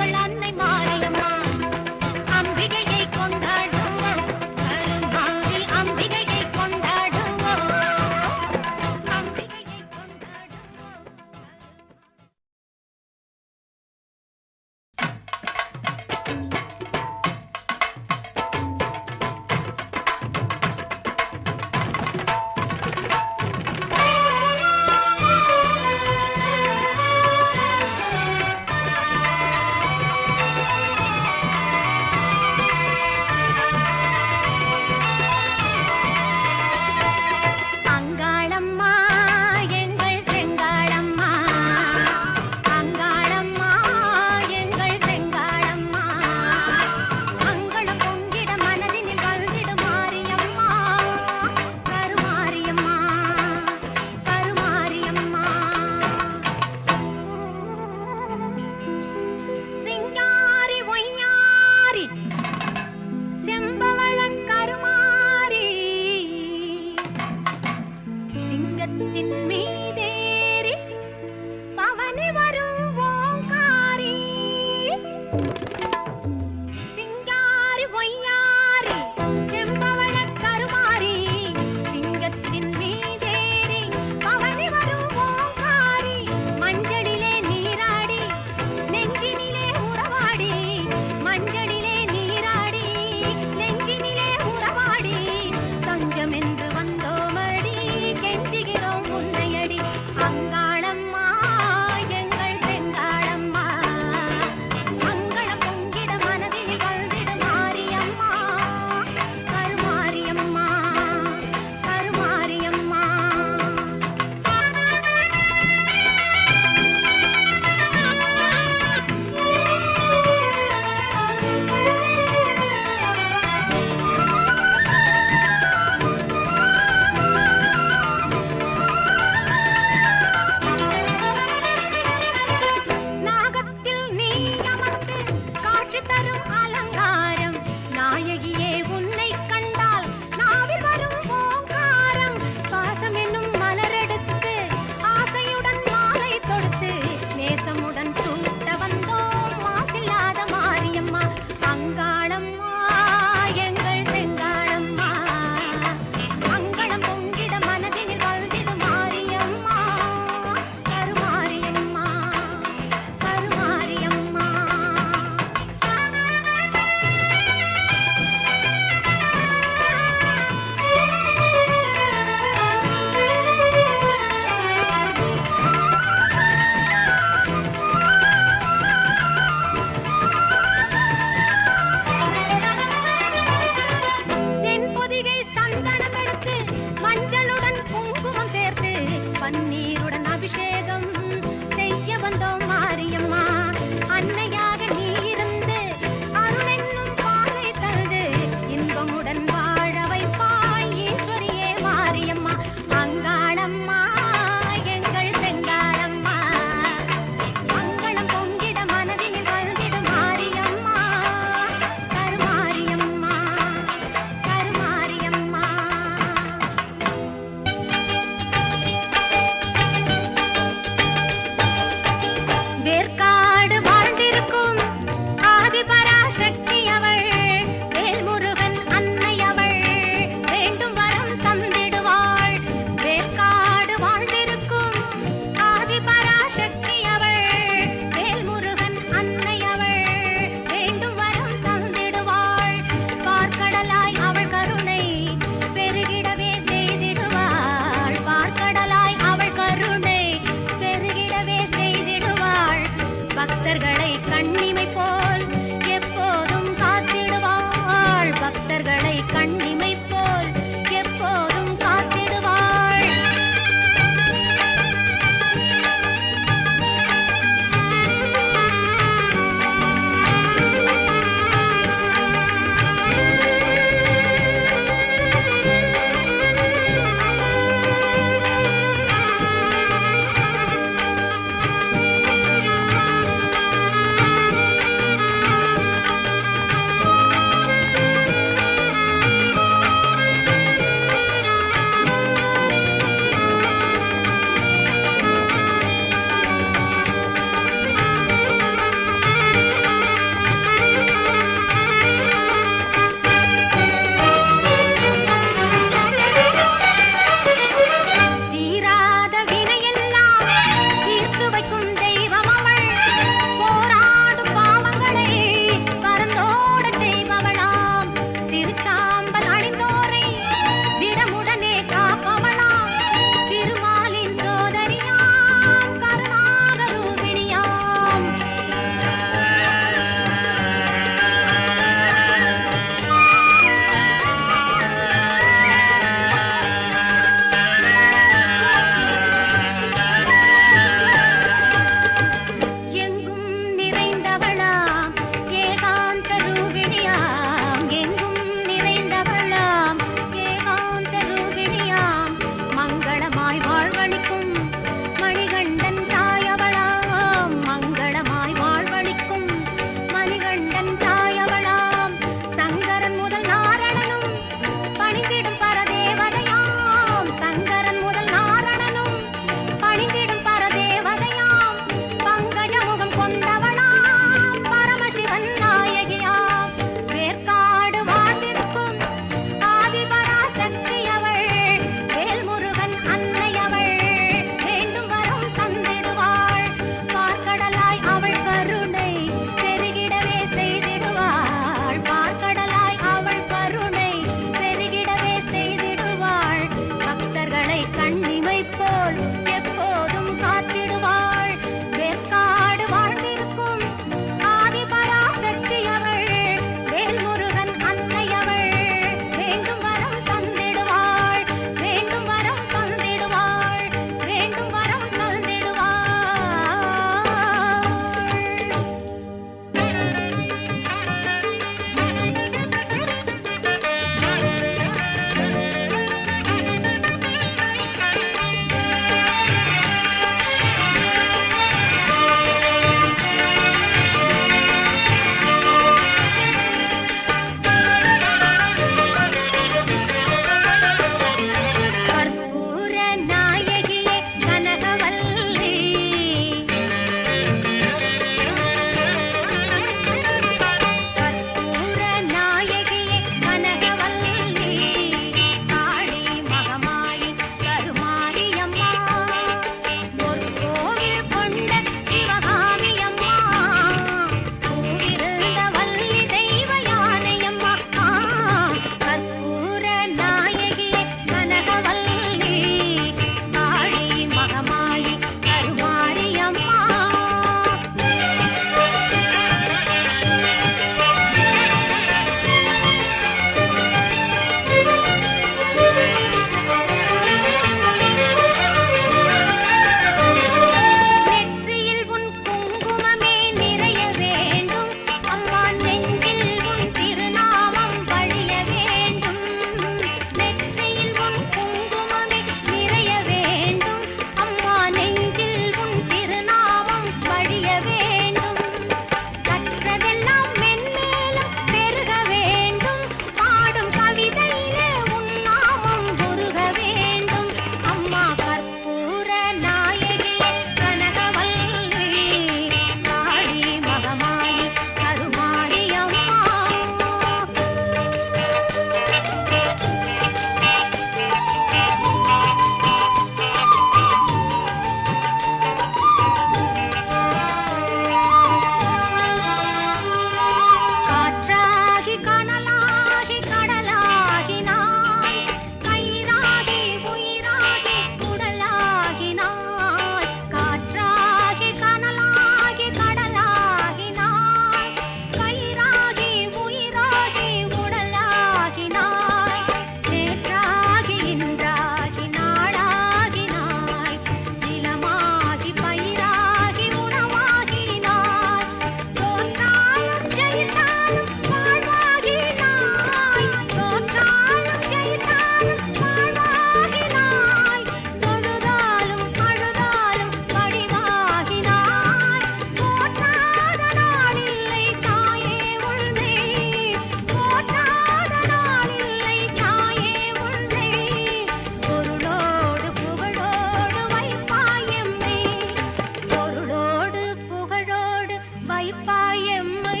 வைப்பாயம்மை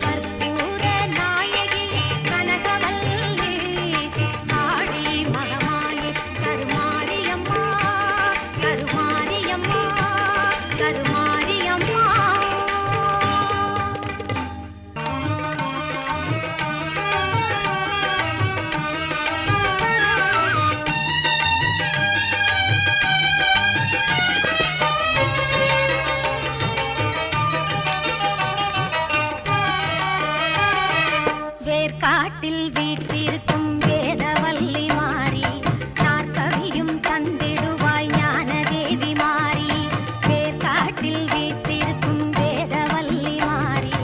கற்பூர நாயகி கனகவல்லி ஆடி மகமாயி கருமாரியம்மா கருமாரியம்மா கருமாரியம்மா. வேர்க்காட்டில் வீற்றிருக்கும் வேதவல்லி மாறி நாற்கவியும் தந்திடுவாய் ஞானதேவி மாறி. வேர்க்காட்டில் வீற்றிருக்கும் வேதவல்லி மாறி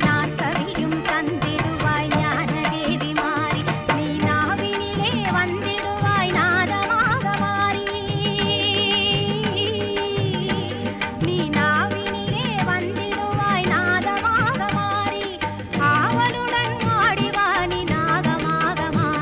நாற்கவியும் தந்திடுவாய் ஞானதேவி மாறி. நீ நாவினிலே வந்திடுவாய் நாதமாக மாறி. நீ நாவினிலே வந்திடுவாய் நாதமாக மாறி. ஆவலுடன் ஆடிவாணி நாகமாக மாறி.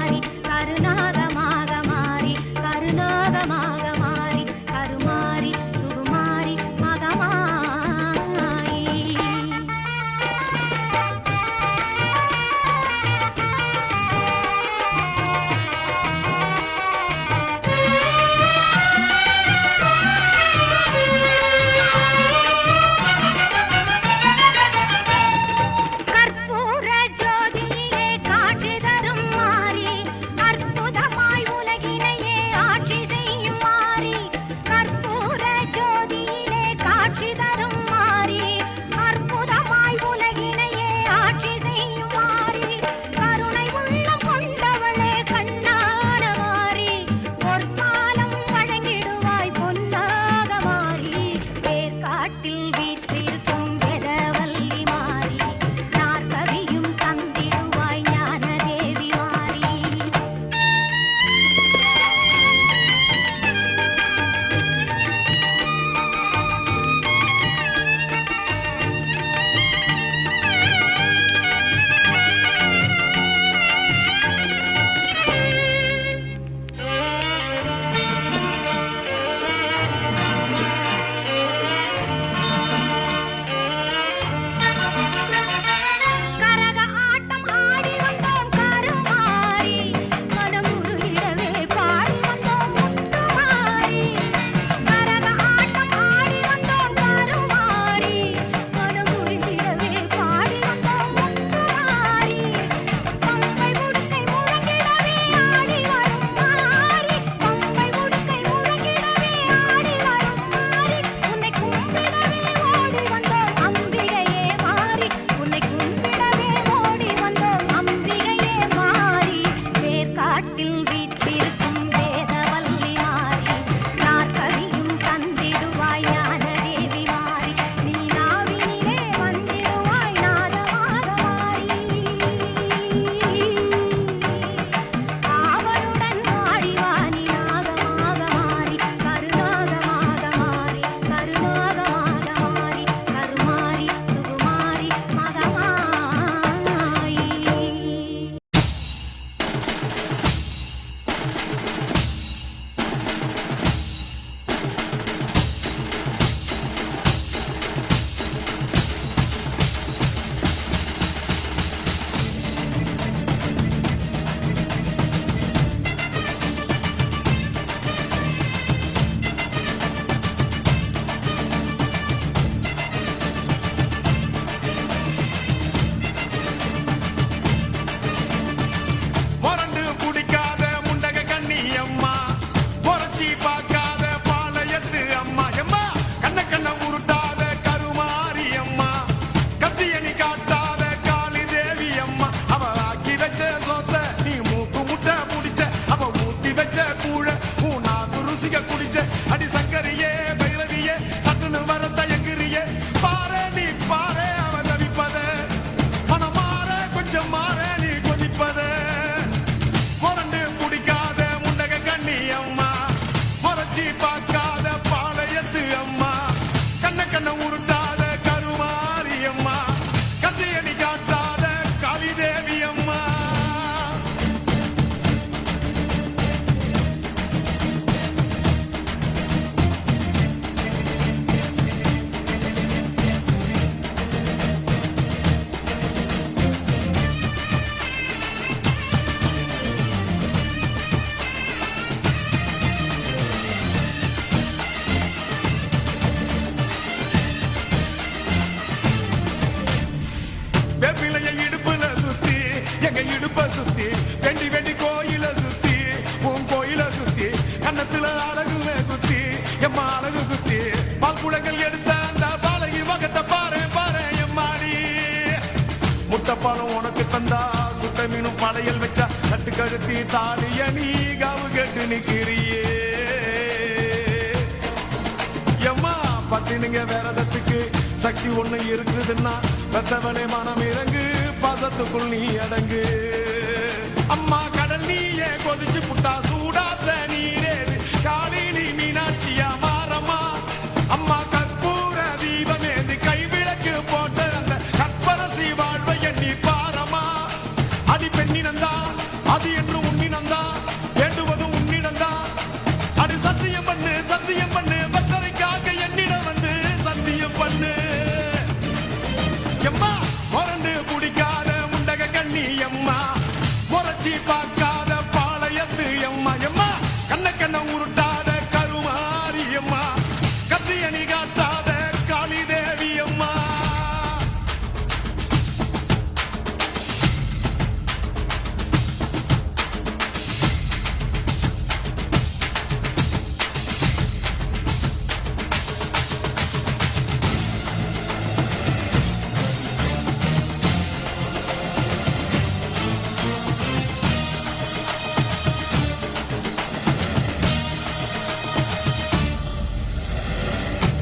புலங்கள் எடுத்த அந்த பாலகி வகத்தை பாரு பாரு எம்மாடி. முட்டைப்பாலம் உனக்கு தந்தா சுட்ட மீனும் படையல் வச்சா கட்டு கழுத்தி தாலிய நீ காவு கட்டு நிக்கிறியே. எம்மா பத்தினுங்க வேறதத்துக்கு சக்தி ஒண்ணு இருக்குதுன்னா பெத்தவனே மனம் இறங்கு பாசத்துக்குள் நீ அடங்கு. அம்மா கடல் நீயே கொதிச்சு புட்டா சூடாத்த நீரேது காளி நீ மீனாட்சியா மாறம்மா. அம்மா கற்பூர தீபமேந்து கைவிளக்கு போட்ட அந்த கற்பரசி வாழ்வை எண்ணி பாரம்மா. அடி பெண்ணினந்தா அது என்று உன்னினந்தா வேண்டுவது உன்னிடந்தா. அடி சத்தியம் பண்ணு பத்தரைக்காக என்னிடம் வந்து சத்தியம் பண்ணு. எம்மா முரண்டு குடிக்காத முண்டக கண்ணி எம்மா முறைச்சி பார்க்காத பாளையத்து எம்மா. எம்மா கண்ண உருட்டாத கருமாரி எம்மா கத்தியணி காட்டாத காளி தேவி அம்மா.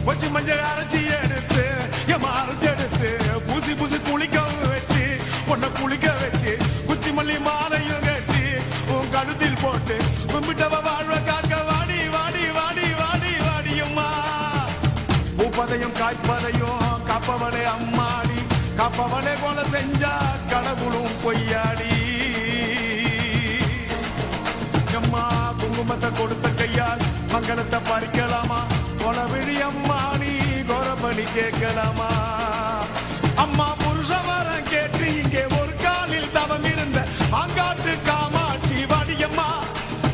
வச்சு மஞ்சள் அரைச்சி எடுத்து எம்மா அரைச்சி எடுத்து பூசி பூசி குளிக்க வச்சு பொண்ணை குளிக்க வச்சு குச்சி மல்லி மாலையும் கட்டி உன் கழுத்தில் போட்டு கும்பிட்டவ வாழ்வ காக்க வாடி வாடி வாடி வாடி வாடியம்மா. பூப்பதையும் காய்ப்பதையும் காப்பவனே அம்மாடி காப்பவனே போல செஞ்சா கடவுளும் பொய்யாடி. அம்மா குங்குமத்தை கொடுத்த கையால் மங்களத்தை பறிக்கலாமா கொலவிழி அம்மா நீ கோரபலி கேட்கலாமா. அம்மா புருஷ வரம் கேட்டு இங்கே ஒரு காலில் தவம் இருந்த மாங்காட்டு காமாட்சி வாடியம்மா.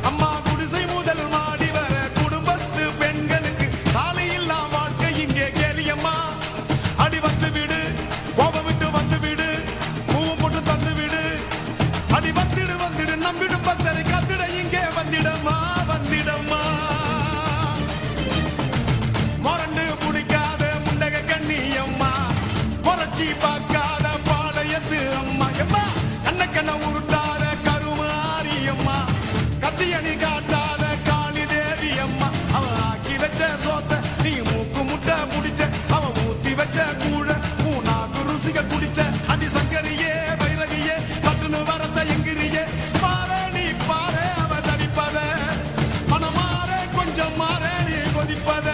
அம்மா குடிசை முதல் மாடி வர குடும்பத்து பெண்களுக்கு சாலையில்லா வாழ்க்கை இங்கே கேலியம்மா. அடி வந்து விடு கோபம் விட்டு வந்து விடு பூவும் போட்டு தந்து விடு. அடி வந்துடு நம்பிடும் பத்தரை கத்திட இங்கே வந்திடம்மா வந்திடம்மா. மொரண்டு குடிக்காத முண்டக கண்ணி அம்மா முறைச்சி பார்க்காத பாளையத்து அம்மா. எம்மா கண்ண உருட்டாத கருமாரி அம்மா கத்தியணி காட்டாத காளி தேவி அம்மா. அவன் ஆக்கி வச்ச சோத்த நீ மூக்கு முட்டை முடிச்ச அவன் ஊத்தி வச்ச கூழ மூணாக்கு ருசிக குடிச்ச. அடி சங்கரியே வைரவியே சட்டுன்னு வரத்த எங்கிரியே பாரு நீ பாரு அவ தடிப்பத மனமாற கொஞ்சம் மாற நீ கொதிப்பத.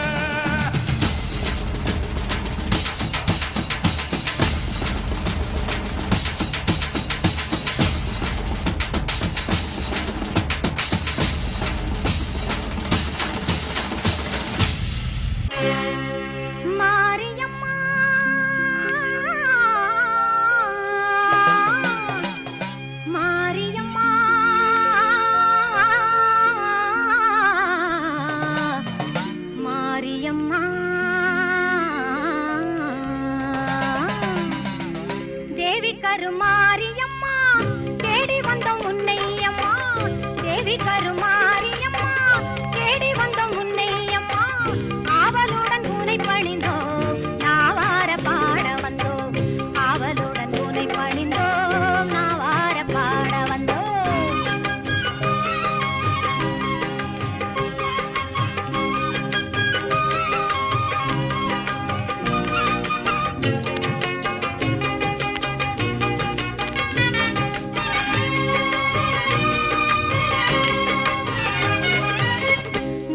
மாரியம்மா மாரியம்மா மாரியம்மா தேவி கருமாரியம்மா தேடி வந்தோம் உன்னையம்மா. தேவி கருமாரியம்மா தேடி வந்தோம் உன்னையம்மா. ஆவலுடன் உன்னை பணிந்தோம் நாவார பாட வந்தோம். ஆவலுடன் உன்னை பணிந்தோம் நாவார பாட வந்தோம்.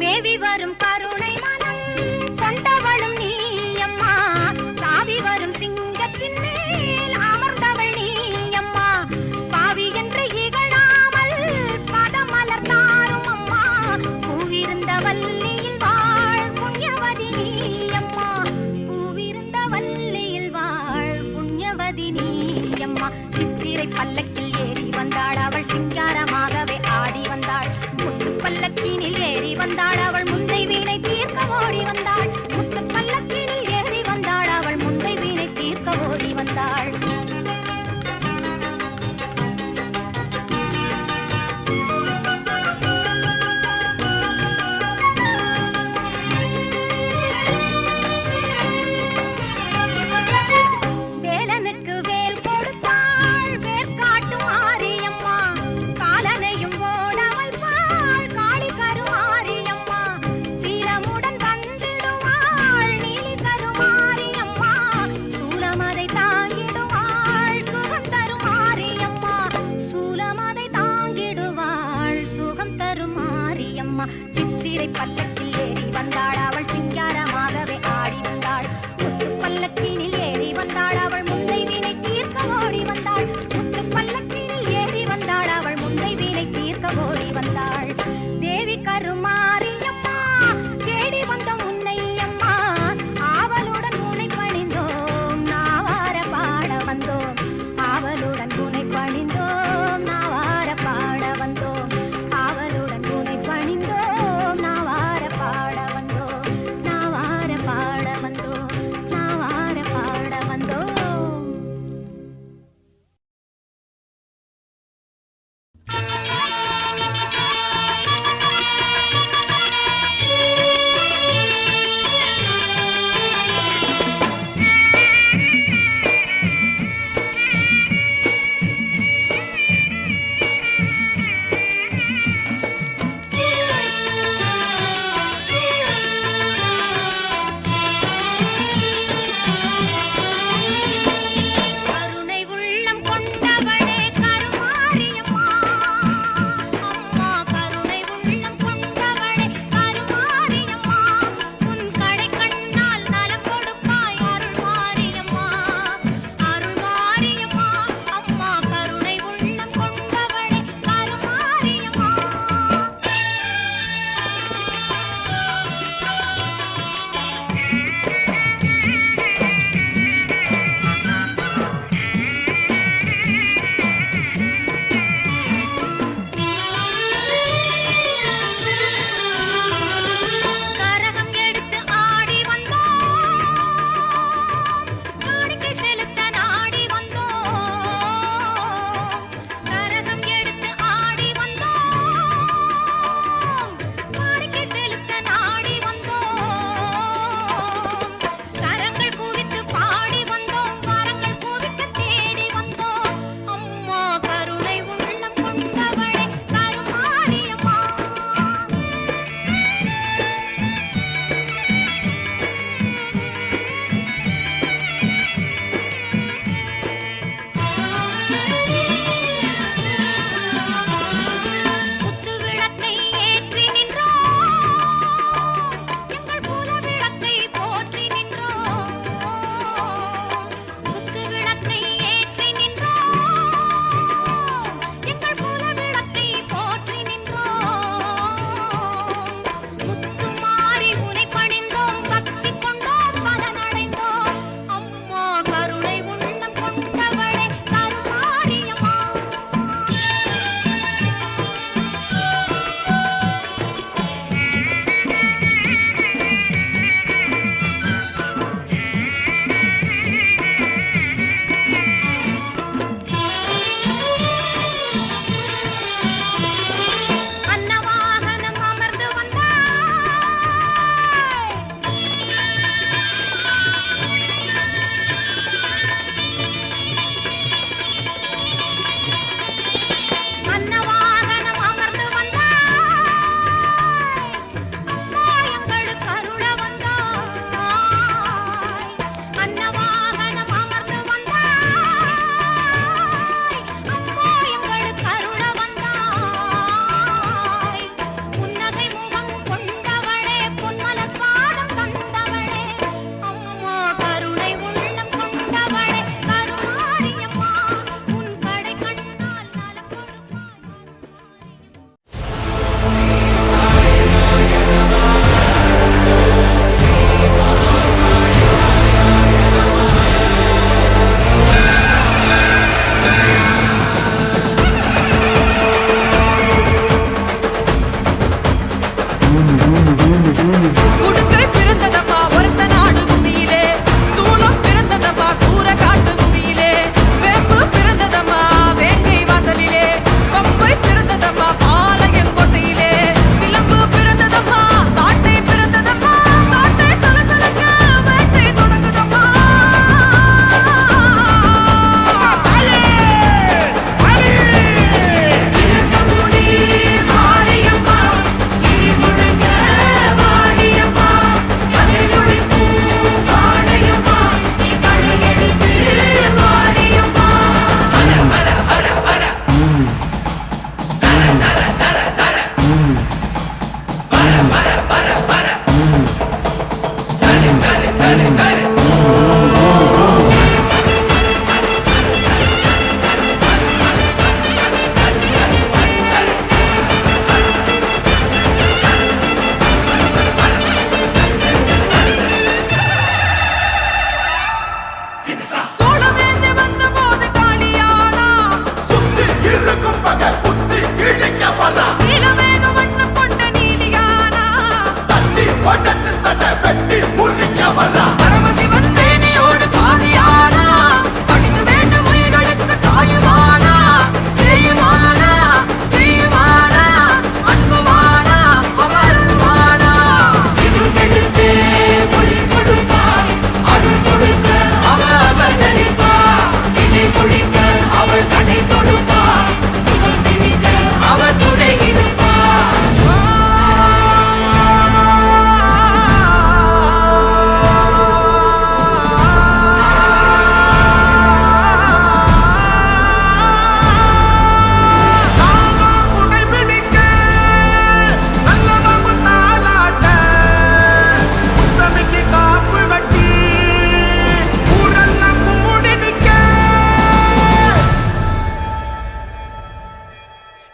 மேவி வரும் கருணை மனம் கொண்டவளும் நீயம்மா. சாவி வரும் சிங்கத்தின் மேல் அமர்ந்தவள் நீயம்மா. பாவி என்று இகழாமல் பதமலர் தாரும் அம்மா. பூவிருந்த வல்லியில் வாழ் புண்ணியவதி நீயம்மா. பூவிருந்த வல்லியில் வாழ் புண்ணியவதி நீயம்மா. சித்திரை பல்லக்கில் ஏறி வந்தாள் அவள் சிங்காரமாகவே ஆடி வந்தாள். முத்து பல்லக்கினில் ஏறி வந்தாள் அவள் முந்தை வீணை தீர்க்க ஓடி வந்தாள். முத்து பல்லக்கினில் ஏறி வந்தாள் அவள் முந்தை வீணை தீர்க்க ஓடி வந்தாள். சூழவேந்து வந்த போது காளியானா சுத்தி இருக்கும் பகை குத்தி கிழிக்க வரா நீலமேக வண்ணம் கொண்ட நீலியானா தட்டி உடச்சு தட்ட வெட்டி முறிக்க வரா பரமசிவன் தேனியோடு பாதியானா பணிந்து வேண்டும் உயிர்களுக்கு தாயுமானா செய்யுமானா தீயுமானா அன்புமானா அவருமானா இருளெடுத்தே ஒளி கொடுப்பார் அருள் கொடுக்க அவ அவதரிப்பார் இணை பொழிக்க அவள் கடை தொடுப்பார் முதல் சிரிக்க அவ துணை இருப்பார்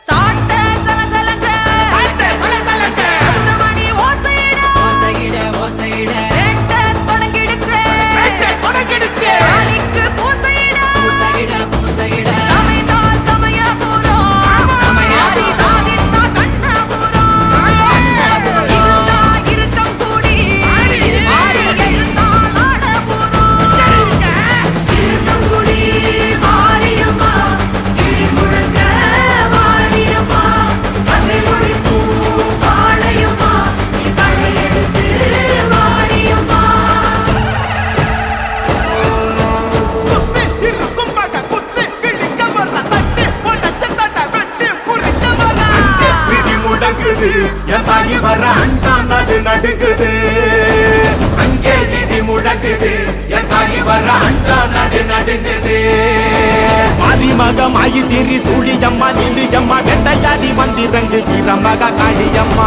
சாட்ட சலசலக்க மதுரமணி ஓசையிட வேட்ட தொடங்கிடுச்சு ராணிக்கு பூசையிட சமைதால் சமயபுரம் சமையாரி சாதித்தா கண்ணபுரம் இருந்தா இருக்கம் கூடி மாறி எழுந்தால் ஆடபுரம் இருந்தங்குடி மாரியம்மா இடி முழங்க வாரியம்மா கதை ஒழிக்கும் பாளையம்மா நீ படையெடுத்து வாடியம்மா சுத்தி இருக்கும் பகை குத்தி கிழிக்க வர தட்டி உடச்சு தட்ட வெட்டி முறிக்க வர பிடி முடங்குது என் தாயி வர அண்டா நடு நடுங்குது அங்கே இடி முடங்குது என் தாயி வர அண்டா நடு நடுங்குது மருமக மாயி திரி சூழியம்மா நிலியம்மா வெண்டையாடி வந்திரங்கு வீரமக காளியம்மா